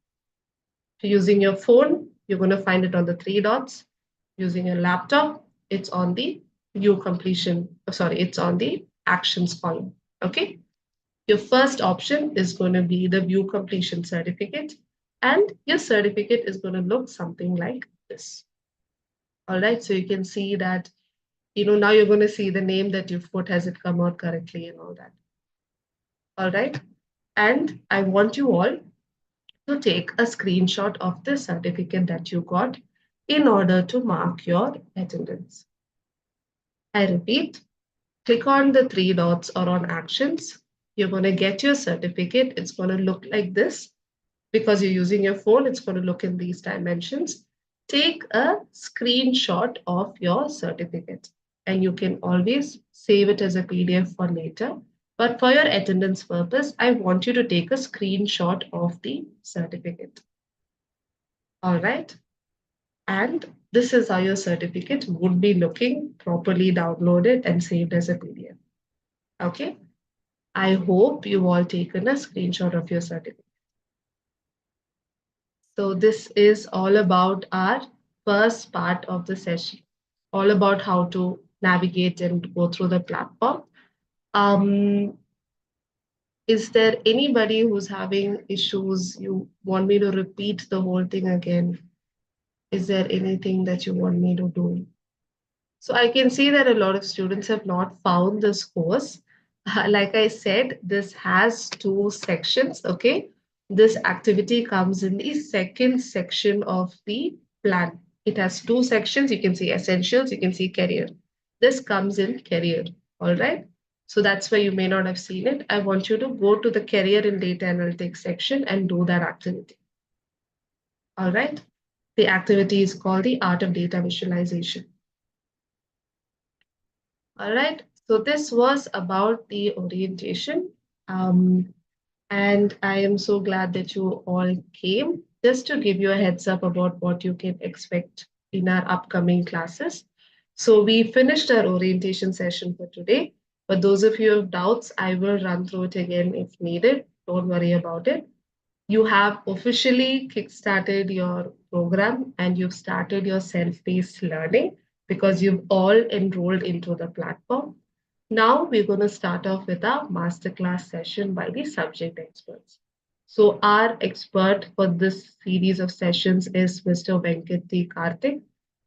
If you're using your phone, you're going to find it on the three dots. Using your laptop, it's on the view completion. Sorry, it's on the actions column. Okay. Your first option is going to be the view completion certificate, and your certificate is going to look something like this. All right, so you can see that, now you're going to see the name that you've put, has it come out correctly and all that. All right, and I want you all to take a screenshot of the certificate that you got in order to mark your attendance. I repeat, click on the three dots or on actions. You're going to get your certificate. It's going to look like this. Because you're using your phone, it's going to look in these dimensions. Take a screenshot of your certificate, and you can always save it as a PDF for later. But for your attendance purpose, I want you to take a screenshot of the certificate. All right. And this is how your certificate would be looking properly downloaded and saved as a PDF. Okay. I hope you've all taken a screenshot of your certificate. So this is all about our first part of the session, all about how to navigate and go through the platform. Um, is there anybody who's having issues? You want me to repeat the whole thing again? Is there anything that you want me to do? So I can see that a lot of students have not found this course. Like I said, this has two sections, okay? This activity comes in the second section of the plan. It has two sections. You can see essentials, you can see career. This comes in career, all right? So that's why you may not have seen it. I want you to go to the career in data analytics section and do that activity. All right? The activity is called the art of data visualization. All right, so this was about the orientation. And I am so glad that you all came. Just to give you a heads up about what you can expect in our upcoming classes. So we finished our orientation session for today. For those of you who have doubts, I will run through it again if needed. Don't worry about it. You have officially kickstarted your program and you've started your self-paced learning because you've all enrolled into the platform. Now we're going to start off with our masterclass session by the subject experts. So our expert for this series of sessions is Mr. Venkati Karthik.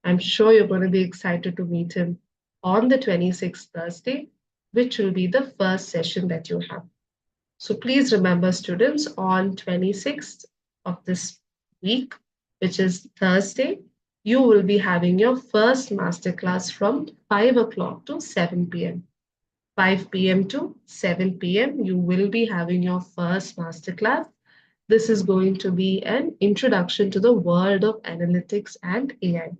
I'm sure you're going to be excited to meet him on the 26th Thursday, which will be the first session that you have. So please remember, students, on 26th of this week, which is Thursday, you will be having your first masterclass from 5 o'clock to 7 p.m. 5 p.m. to 7 p.m. You will be having your first masterclass. This is going to be an introduction to the world of analytics and AI.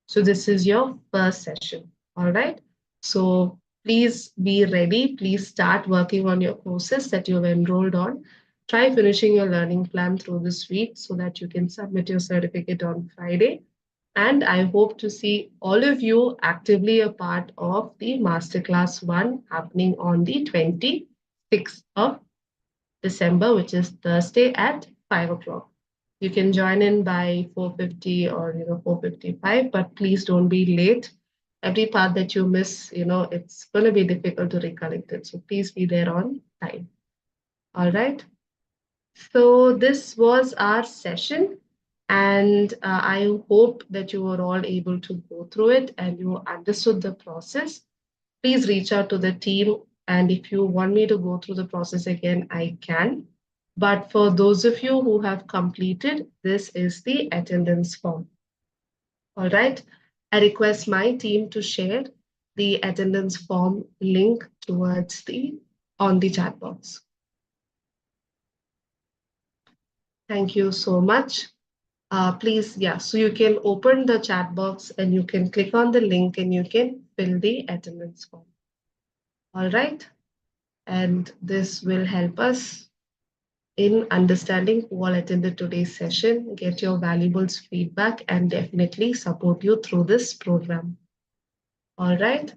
So this is your first session. All right. So please be ready. Please start working on your courses that you've enrolled on. Try finishing your learning plan through this week so that you can submit your certificate on Friday. And I hope to see all of you actively a part of the Masterclass 1 happening on the 26th of December, which is Thursday at 5 o'clock. You can join in by 4:50 or 4:55, but please don't be late. Every part that you miss, it's going to be difficult to recollect it. So please be there on time. All right. So this was our session, and I hope that you were all able to go through it and you understood the process. Please reach out to the team, and if you want me to go through the process again, I can. But for those of you who have completed, this is the attendance form. All right. I request my team to share the attendance form link towards the on the chat box. Thank you so much. Please, yeah, so you can open the chat box and you can click on the link and you can fill the attendance form. All right. And this will help us in understanding who all attended today's session, get your valuable feedback, and definitely support you through this program. All right.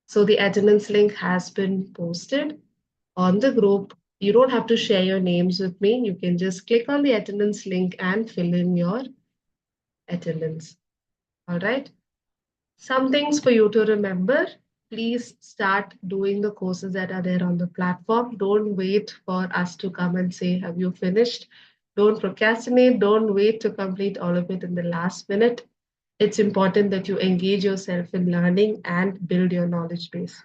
So the attendance link has been posted on the group. You don't have to share your names with me. You can just click on the attendance link and fill in your attendance. All right. Some things for you to remember. Please start doing the courses that are there on the platform. Don't wait for us to come and say, have you finished? Don't procrastinate. Don't wait to complete all of it in the last minute. It's important that you engage yourself in learning and build your knowledge base.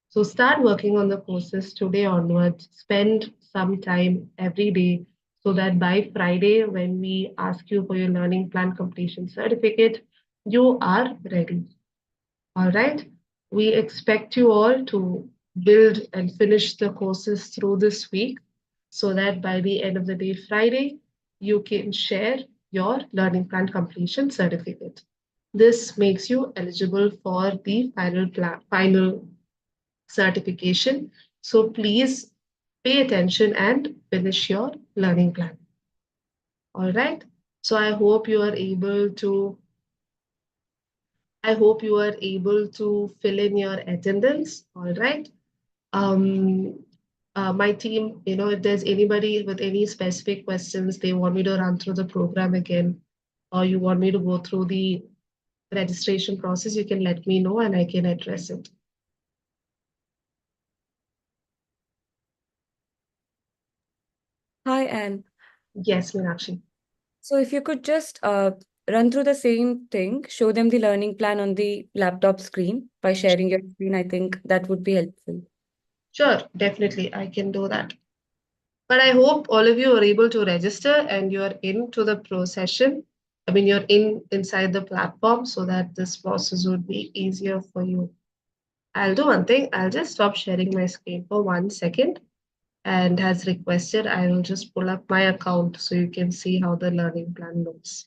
So start working on the courses today onwards. Spend some time every day so that by Friday, when we ask you for your learning plan completion certificate, you are ready. All right. We expect you all to build and finish the courses through this week so that by the end of the day, Friday, you can share your learning plan completion certificate. This makes you eligible for the final certification. So please pay attention and finish your learning plan. All right. So I hope you are able to fill in your attendance. All right. Um, my team, if there's anybody with any specific questions, they want me to run through the program again, or you want me to go through the registration process, you can let me know and I can address it. Hi, Anne. Yes, Meenakshi. So if you could just run through the same thing, show them the learning plan on the laptop screen by sharing your screen, I think that would be helpful. Sure, definitely, I can do that. But I hope all of you are able to register and you're into the pro session. I mean, you're inside the platform so that this process would be easier for you. I'll do one thing. I'll just stop sharing my screen for 1 second. And as requested, I will just pull up my account so you can see how the learning plan looks.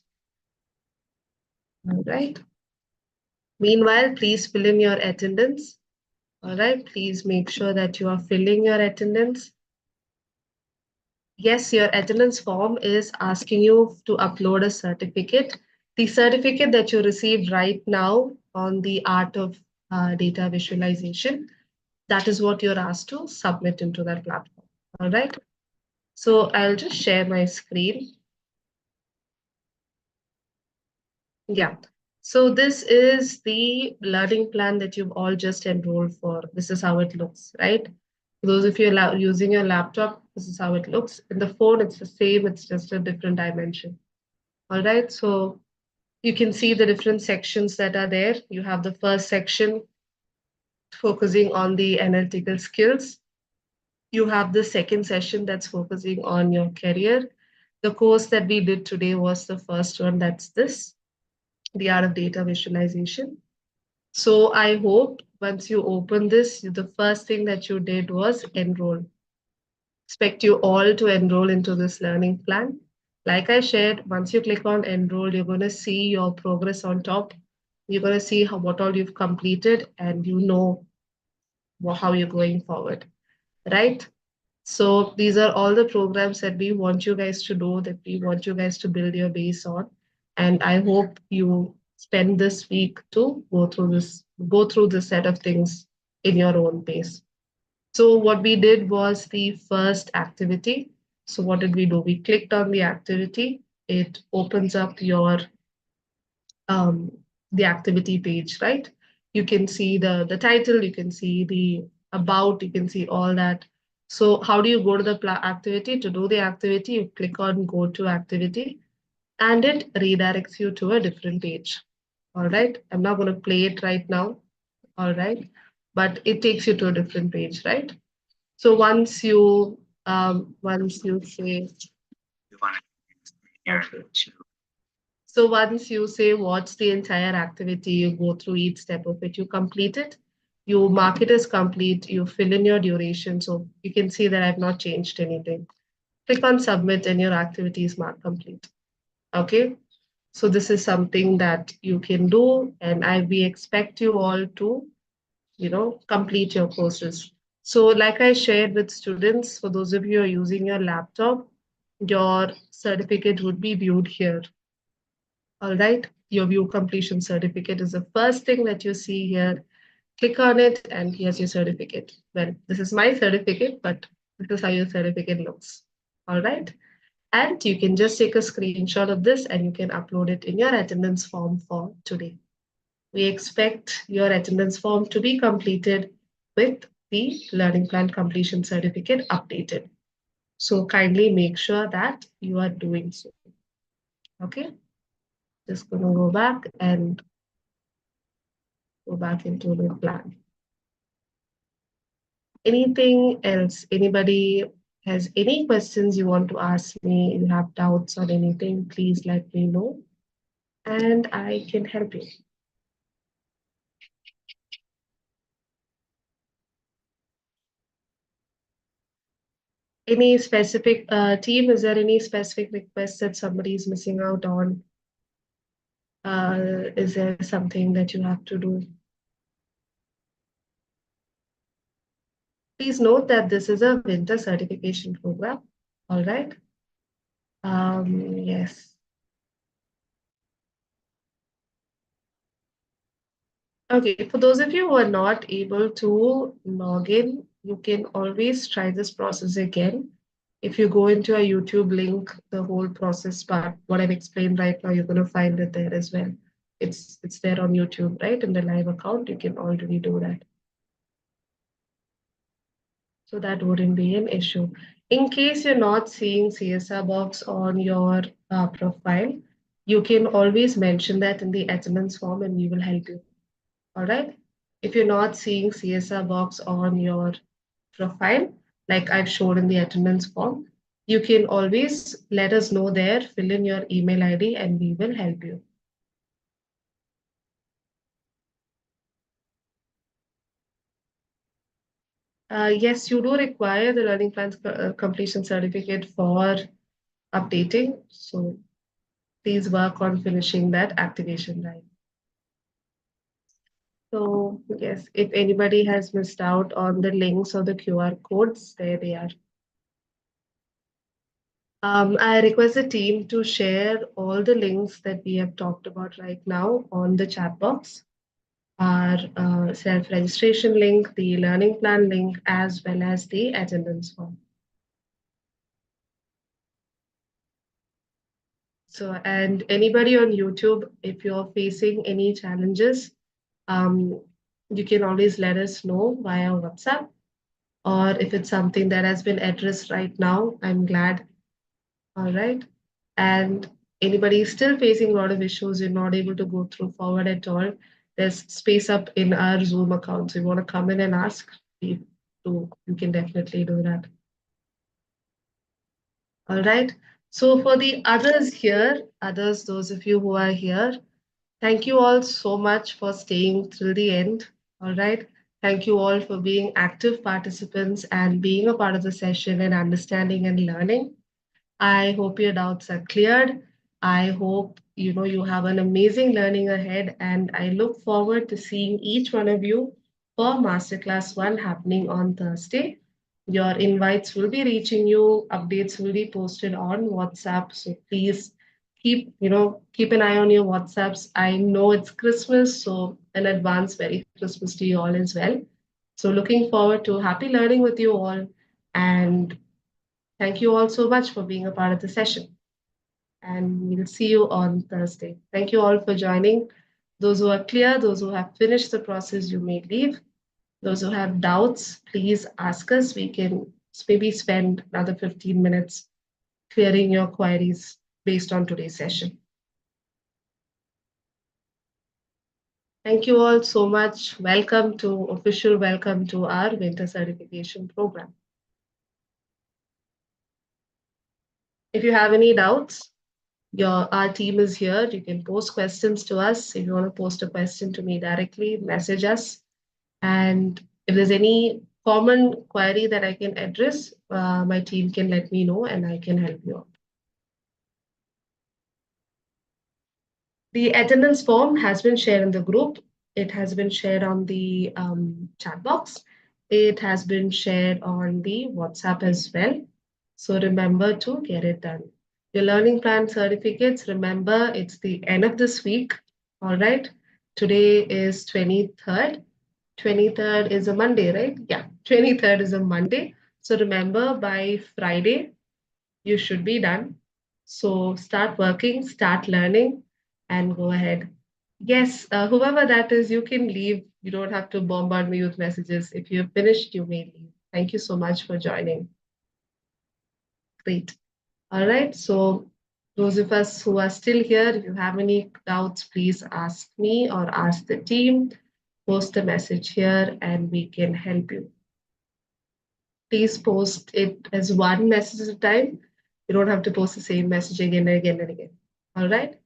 All right. Meanwhile, please fill in your attendance. All right. Please make sure that you are filling your attendance. Yes, your attendance form is asking you to upload a certificate. The certificate that you received right now on the art of data visualization, that is what you're asked to submit into that platform. All right. So I'll just share my screen. Yeah. So this is the learning plan that you've all just enrolled for. This is how it looks, right? Those of you using your laptop, This is how it looks. In the phone, it's the same, it's just a different dimension. All right, so you can see the different sections that are there. You have the first section focusing on the analytical skills. You have the second session that's focusing on your career. The course that we did today was the first one, that's this, the art of data visualization. So I hope once you open this, the first thing that you did was enroll. Expect you all to enroll into this learning plan. Like I shared, once you click on enroll, you're going to see your progress on top. You're going to see what all you've completed, and you know how you're going forward, right? So these are all the programs that we want you guys to do, that we want you guys to build your base on. And I hope you spend this week to go through this set of things in your own pace. So what we did was the first activity. So what did we do? We clicked on the activity. It opens up um, the activity page, right? You can see the title, you can see the about, you can see all that. So how do you go to the activity? To do the activity, you click on go to activity and it redirects you to a different page. All right. I'm not going to play it right now. All right. But it takes you to a different page, right? So once you say okay. So once you say what's the entire activity, you go through each step of it, you complete it, you mark it as complete, you fill in your duration. So you can see that I've not changed anything. Click on submit and your activity is marked complete. Okay. So this is something that you can do, and we expect you all to, complete your courses. So like I shared with students, for those of you who are using your laptop, your certificate would be viewed here. All right, your view completion certificate is the first thing that you see here. Click on it and here's your certificate. Well, this is my certificate, but this is how your certificate looks. All right. And you can just take a screenshot of this and you can upload it in your attendance form for today. We expect your attendance form to be completed with the learning plan completion certificate updated. So kindly make sure that you are doing so. Okay. Just going to go back and go back into the plan. Anything else? Anybody has any questions you want to ask me? You have doubts on anything, please let me know and I can help you. Any specific team? Is there any specific request that somebody is missing out on? Is there something that you have to do? Please note that this is a winter certification program. All right. Yes. Okay, for those of you who are not able to log in, you can always try this process again. If you go into a YouTube link, the whole process part, what I've explained right now, you're going to find it there as well. It's there on YouTube, right? In the live account, you can already do that. So that wouldn't be an issue. In case you're not seeing CSR box on your profile, you can always mention that in the attendance form and we will help you. All right. If you're not seeing CSR box on your profile, like I've shown in the attendance form, you can always let us know there, fill in your email ID and we will help you. Yes, you do require the learning plans completion certificate for updating. So please work on finishing that activation line. So yes, if anybody has missed out on the links or the QR codes, there they are. I request the team to share all the links that we have talked about right now on the chat box. Our self-registration link, the learning plan link, as well as the attendance form. So, and anybody on YouTube, if you're facing any challenges, you can always let us know via WhatsApp. or if it's something that has been addressed right now, I'm glad. All right. And anybody still facing a lot of issues, you're not able to go through forward at all, there's space up in our Zoom account. So you want to come in and ask, you can definitely do that. All right. So for the others here, those of you who are here, thank you all so much for staying till the end. All right. Thank you all for being active participants and being a part of the session and understanding and learning. I hope your doubts are cleared. I hope you have an amazing learning ahead, and I look forward to seeing each one of you for Masterclass 1 happening on Thursday. Your invites will be reaching you, updates will be posted on WhatsApp. So please keep an eye on your WhatsApps. I know it's Christmas, so in advance, Merry Christmas to you all as well. So looking forward to happy learning with you all, and thank you all so much for being a part of the session. And we'll see you on Thursday. Thank you all for joining. Those who are clear, those who have finished the process, you may leave. Those who have doubts, please ask us. We can maybe spend another 15 minutes clearing your queries based on today's session. Thank you all so much. Official welcome to our winter certification program. If you have any doubts, our team is here. You can post questions to us. If you want to post a question to me directly, message us. And if there's any common query that I can address, my team can let me know and I can help you out. The attendance form has been shared in the group. It has been shared on the chat box. It has been shared on the WhatsApp as well. So remember to get it done. Your learning plan certificates, remember it's the end of this week. All right. Today is 23rd. 23rd is a Monday, right? Yeah, 23rd is a Monday. So remember by Friday, you should be done. So start working, start learning, and go ahead. Yes, whoever that is, you can leave. You don't have to bombard me with messages. If you're finished, you may leave. Thank you so much for joining. Great. All right. So those of us who are still here, if you have any doubts, please ask me or ask the team. Post a message here and we can help you. Please post it as one message at a time. You don't have to post the same message again and again and again. All right.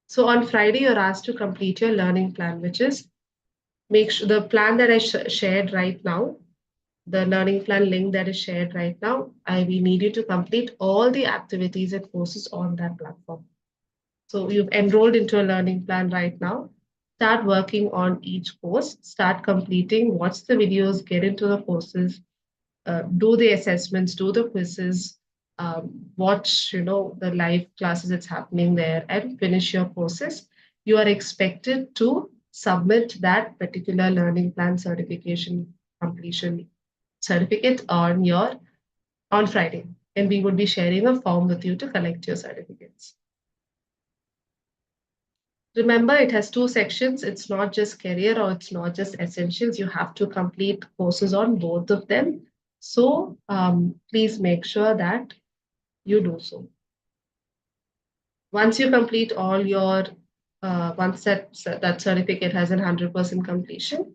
So on Friday, you're asked to complete your learning plan, which is make sure the plan that I shared right now, the learning plan link that is shared right now, we need you to complete all the activities and courses on that platform. So you've enrolled into a learning plan right now. Start working on each course, start completing, watch the videos, get into the courses, do the assessments, do the quizzes, watch the live classes that's happening there, and finish your courses. You are expected to submit that particular learning plan certification completion certificate on Friday, and we would be sharing a form with you to collect your certificates. Remember, it has two sections. It's not just career or it's not just essentials. You have to complete courses on both of them. So please make sure that you do so. Once you complete all your, once that certificate has a 100% completion,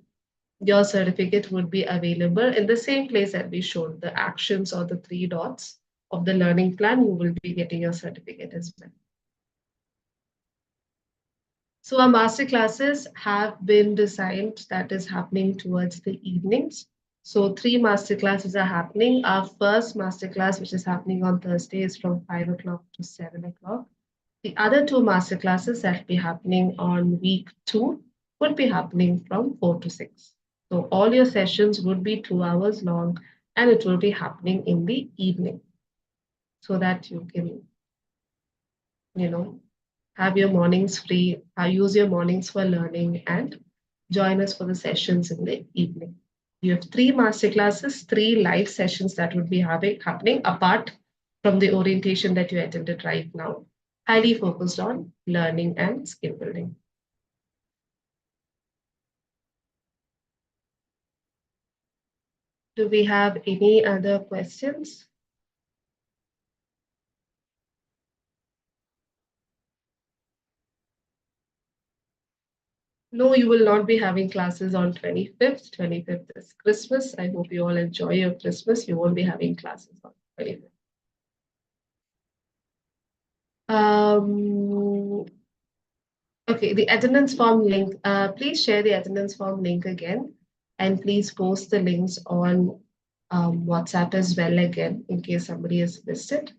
your certificate would be available in the same place that we showed, the actions or the 3 dots of the learning plan. You will be getting your certificate as well. So our master classes have been designed that is happening towards the evenings. So 3 master classes are happening. Our first master class, which is happening on Thursday, is from 5 o'clock to 7 o'clock. The other 2 master classes that will be happening on week 2 would be happening from 4 to 6. So all your sessions would be 2 hours long and it will be happening in the evening so that you can, have your mornings free, use your mornings for learning and join us for the sessions in the evening. You have 3 master classes, 3 live sessions that would be happening apart from the orientation that you attended right now, highly focused on learning and skill building. Do we have any other questions? No, you will not be having classes on 25th. 25th is Christmas. I hope you all enjoy your Christmas. You won't be having classes on 25th. Okay, the attendance form link. Please share the attendance form link again, and please post the links on WhatsApp as well again in case somebody has missed it.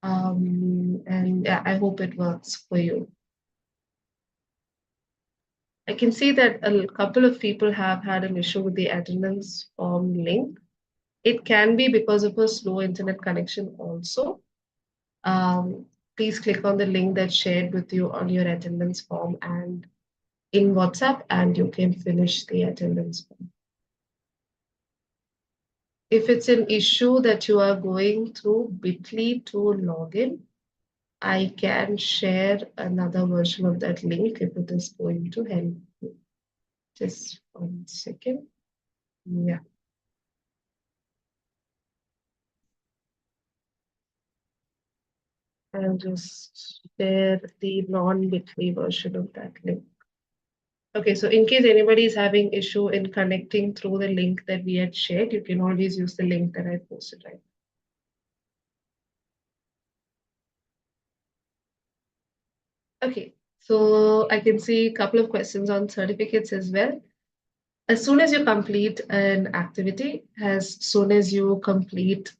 And yeah, I hope it works for you. I can see that a couple of people have had an issue with the attendance form link. It can be because of a slow internet connection also. Um, Please click on the link that's shared with you on your attendance form and in WhatsApp, and you can finish the attendance form. If it's an issue that you are going through bit.ly to log in, I can share another version of that link if it is going to help you. Just 1 second. Yeah. I'll just share the non-bit.ly version of that link. Okay, so in case anybody is having issue in connecting through the link that we had shared, you can always use the link that I posted, right? Okay, so I can see a couple of questions on certificates as well. As soon as you complete an activity, as soon as you complete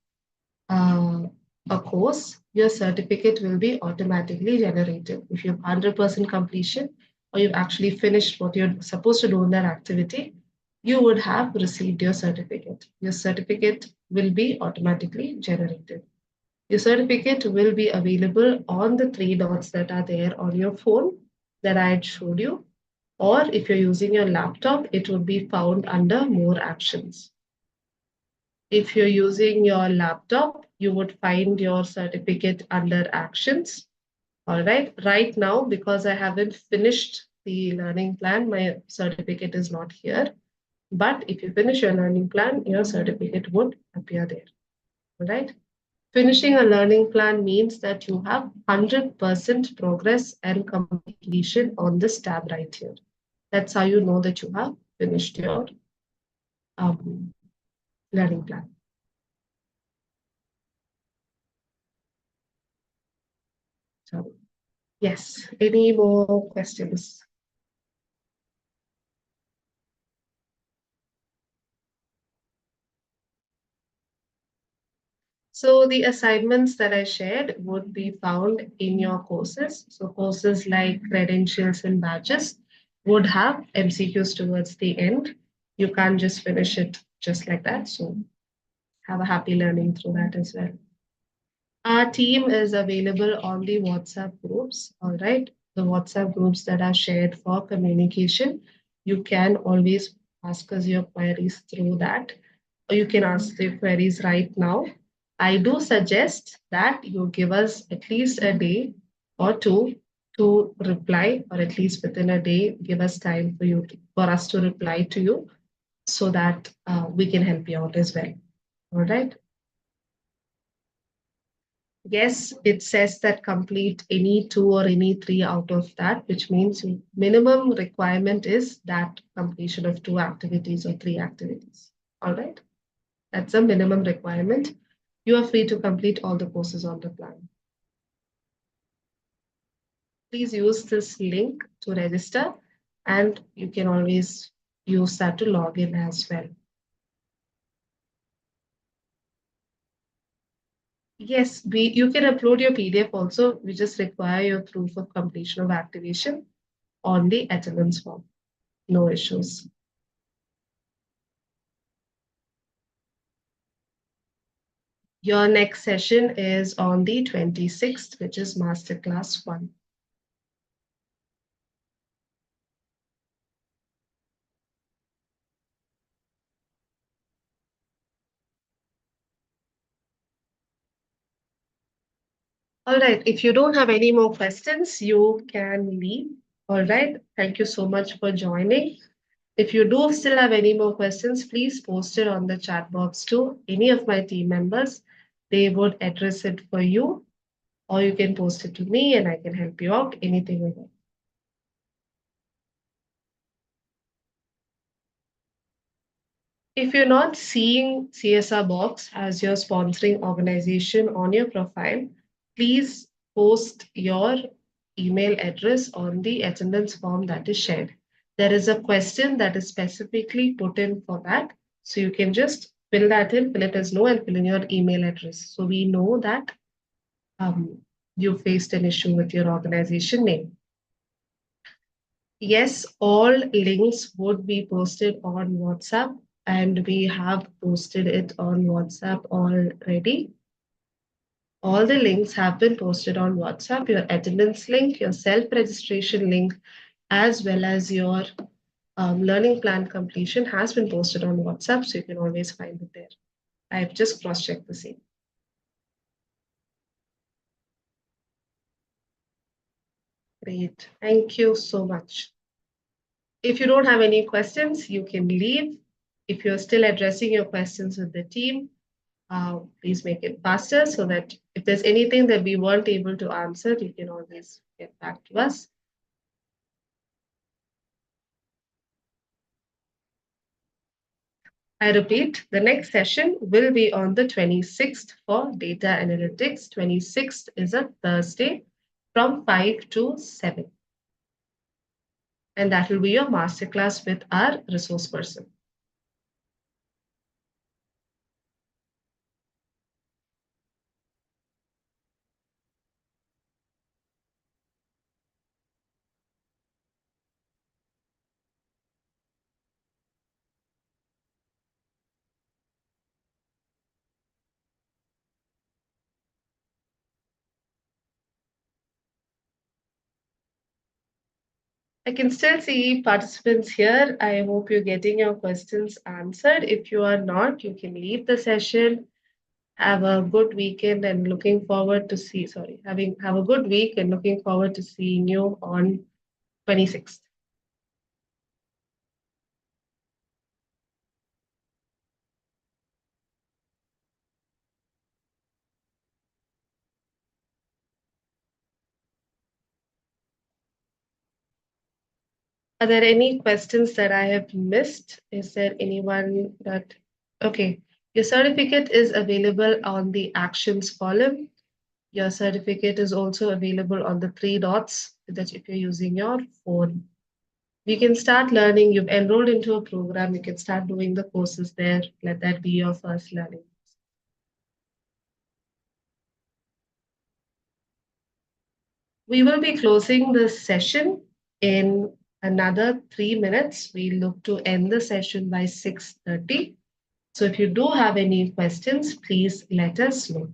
uh, a course, your certificate will be automatically generated. If you have 100% completion or you've actually finished what you're supposed to do in that activity, you would have received your certificate. Your certificate will be automatically generated. Your certificate will be available on the 3 dots that are there on your phone that I had showed you. Or if you're using your laptop, it would be found under More Actions. If you're using your laptop, you would find your certificate under Actions. All right. Right now, because I haven't finished the learning plan, my certificate is not here. But if you finish your learning plan, your certificate would appear there. All right. Finishing a learning plan means that you have 100% progress and completion on this tab right here. That's how you know that you have finished your learning plan. So, yes, any more questions? So the assignments that I shared would be found in your courses. So courses like credentials and badges would have MCQs towards the end. You can't just finish it just like that. So have a happy learning through that as well. Our team is available on the WhatsApp groups, all right? The WhatsApp groups that are shared for communication. You can always ask us your queries through that, or you can ask the queries right now. I do suggest that you give us at least a day or two to reply, or at least within a day, give us time for us to reply to you so that we can help you out as well. All right. Yes, it says that complete any 2 or any 3 out of that, which means minimum requirement is that completion of 2 activities or 3 activities. All right. That's a minimum requirement. You are free to complete all the courses on the plan. Please use this link to register, and you can always use that to log in as well. Yes, you can upload your PDF also. We just require your proof of completion of activation on the attendance form. No issues. Your next session is on the 26th, which is Masterclass 1. All right, if you don't have any more questions, you can leave. All right, thank you so much for joining. If you do still have any more questions, please post it on the chat box to any of my team members. They would address it for you, or you can post it to me and I can help you out, anything with it. If you're not seeing CSR Box as your sponsoring organization on your profile, please post your email address on the attendance form that is shared. There is a question that is specifically put in for that. So you can just fill that in, let us know, and fill in your email address. So we know that you faced an issue with your organization name. Yes, all links would be posted on WhatsApp, and we have posted it on WhatsApp already. All the links have been posted on WhatsApp, your attendance link, your self-registration link, as well as your learning plan completion has been posted on WhatsApp, so you can always find it there. I've just cross-checked the same. Great, thank you so much. If you don't have any questions, you can leave. If you're still addressing your questions with the team, please make it faster so that if there's anything that we weren't able to answer, you can always get back to us. I repeat, the next session will be on the 26th for data analytics. 26th is a Thursday from 5 to 7. And that will be your masterclass with our resource person. I can still see participants here. I hope you're getting your questions answered. If you are not, you can leave the session. Have a good weekend and looking forward to have a good week and looking forward to seeing you on 26th. Are there any questions that I have missed? Is there anyone that, okay, your certificate is available on the actions column. Your certificate is also available on the 3 dots that if you're using your phone. You can start learning. You've enrolled into a program. You can start doing the courses there. Let that be your first learning. We will be closing this session in another 3 minutes. We look to end the session by 6:30. So if you do have any questions, please let us know.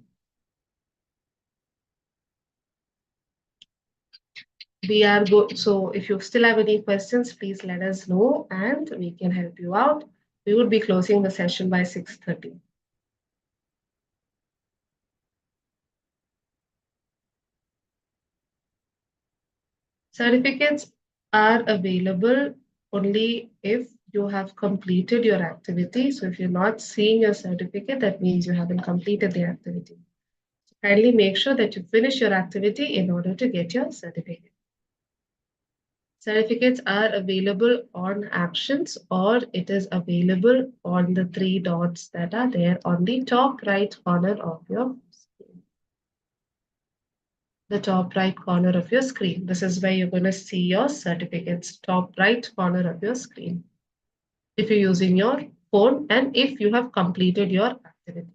So if you still have any questions, please let us know and we can help you out. We would be closing the session by 6:30. Certificates are available only if you have completed your activity. So if you're not seeing your certificate, that means you haven't completed the activity. So kindly make sure that you finish your activity in order to get your certificate. Certificates are available on actions, or it is available on the 3 dots that are there on the top right corner of your screen. The top right corner of your screen. This is where you're going to see your certificates, top right corner of your screen. If you're using your phone and if you have completed your activity.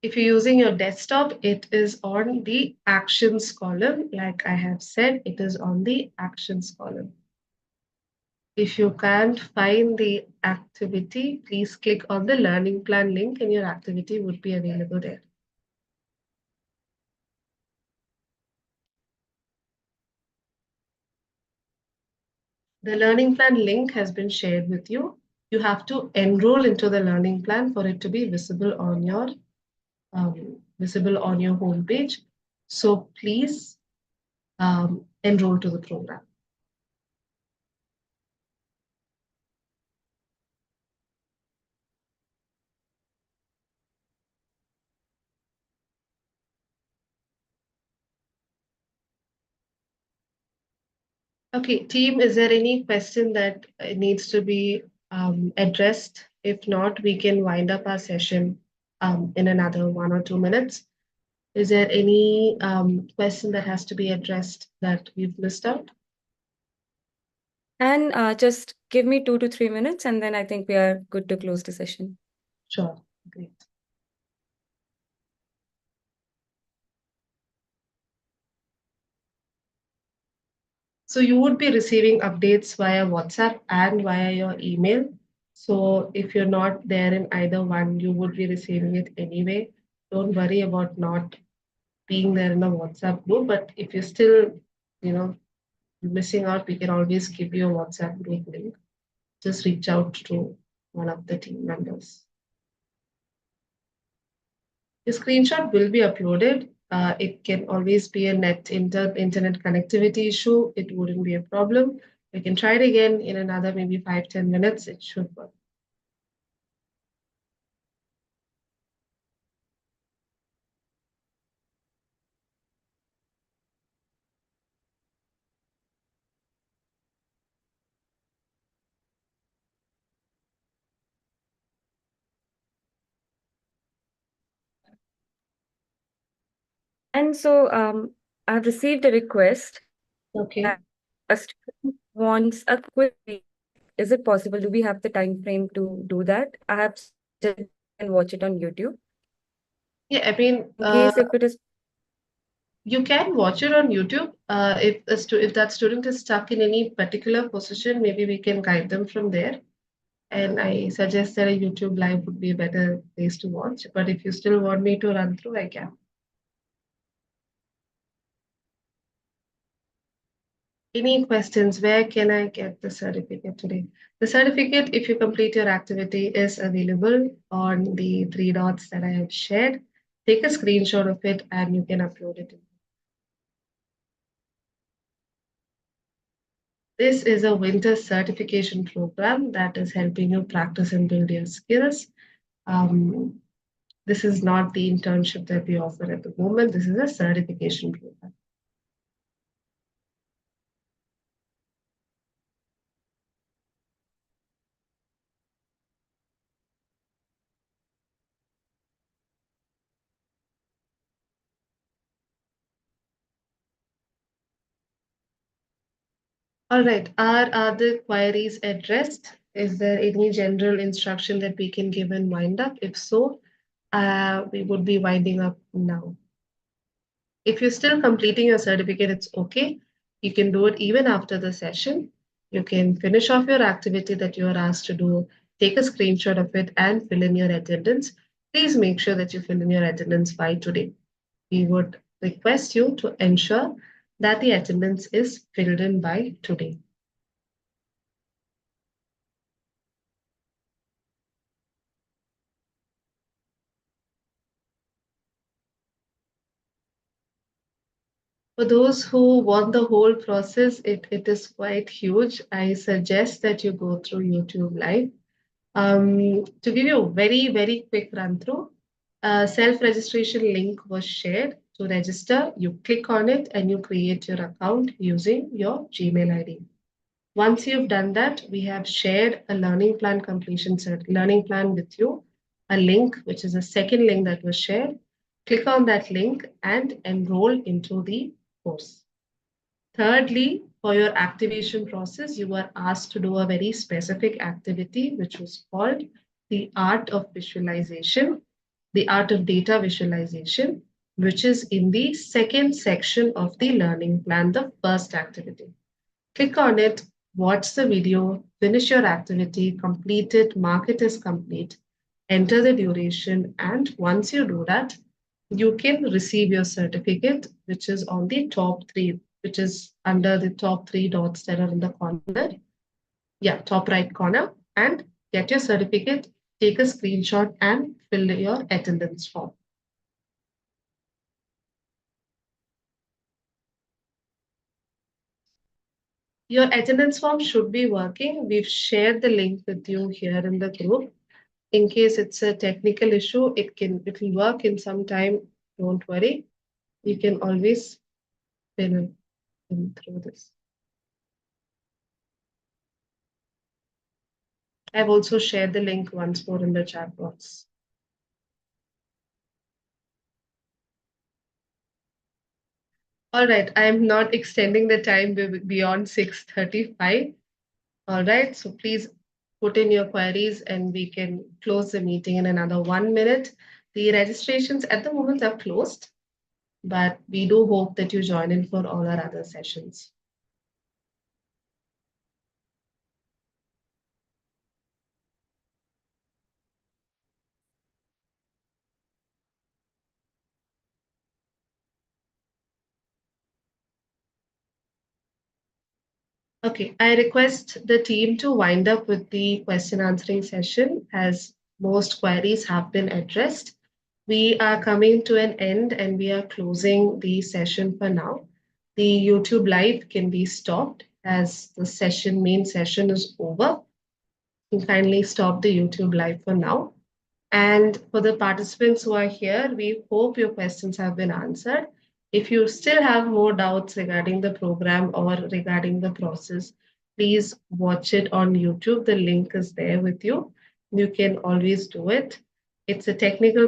If you're using your desktop, it is on the actions column. Like I have said, it is on the actions column. If you can't find the activity, please click on the learning plan link and your activity would be available there. The learning plan link has been shared with you. You have to enroll into the learning plan for it to be visible on your homepage. So please enroll to the program. Okay, team, is there any question that needs to be addressed? If not, we can wind up our session in another 1 or 2 minutes. Is there any question that has to be addressed that we've missed out? And just give me 2 to 3 minutes, and then I think we are good to close the session. Sure, great. So you would be receiving updates via WhatsApp and via your email. So if you're not there in either one, you would be receiving it anyway. Don't worry about not being there in a WhatsApp group. But if you're still, missing out, we can always give you a WhatsApp group link. Just reach out to one of the team members. The screenshot will be uploaded. It can always be a internet connectivity issue. It wouldn't be a problem. We can try it again in another maybe 5-10 minutes. It should work. And so I've received a request Okay. that a student wants a quick recap. Is it possible? Do we have the time frame to do that? I have suggested and watch it on YouTube. Yeah, I mean, In case if it is you can watch it on YouTube. If that student is stuck in any particular position, maybe we can guide them from there. And I suggest that a YouTube live would be a better place to watch. But if you still want me to run through, I can. Any questions? Where can I get the certificate today? The certificate, if you complete your activity, is available on the 3 dots that I have shared. Take a screenshot of it and you can upload it. This is a winter certification program that is helping you practice and build your skills. This is not the internship that we offer at the moment. This is a certification program. All right, are other queries addressed? Is there any general instruction that we can give and wind up? If so, we would be winding up now. If you're still completing your certificate, it's okay. You can do it even after the session. You can finish off your activity that you are asked to do, take a screenshot of it and fill in your attendance. Please make sure that you fill in your attendance by today. We would request you to ensure that the attendance is filled in by today. For those who want the whole process, it is quite huge. I suggest that you go through YouTube Live. To give you a very, very quick run through, a self-registration link was shared to register. You click on it and you create your account using your Gmail ID. Once you've done that, we have shared a learning plan learning plan with you, a link, which is a second link that was shared. Click on that link and enroll into the course. Thirdly, for your activation process, you were asked to do a very specific activity, which was called the art of visualization, the art of data visualization, which is in the second section of the learning plan, the first activity. Click on it, watch the video, finish your activity, complete it, mark it as complete, enter the duration, and once you do that, you can receive your certificate, which is on the top three, which is under the top 3 dots that are in the corner. Yeah, top right corner, and get your certificate, take a screenshot, and fill your attendance form. Your attendance form should be working. We've shared the link with you here in the group. In case it's a technical issue, it will work in some time. Don't worry. You can always fill in through this. I've also shared the link once more in the chat box. All right, I'm not extending the time beyond 6:35. All right, so please put in your queries and we can close the meeting in another 1 minute. The registrations at the moment are closed, but we do hope that you join in for all our other sessions. Okay, I request the team to wind up with the question answering session as most queries have been addressed. We are coming to an end and we are closing the session for now. The YouTube live can be stopped as the main session is over. You can kindly stop the YouTube live for now. And for the participants who are here, we hope your questions have been answered. If you still have more doubts regarding the program or regarding the process, please watch it on YouTube. The link is there with you. You can always do it. It's a technical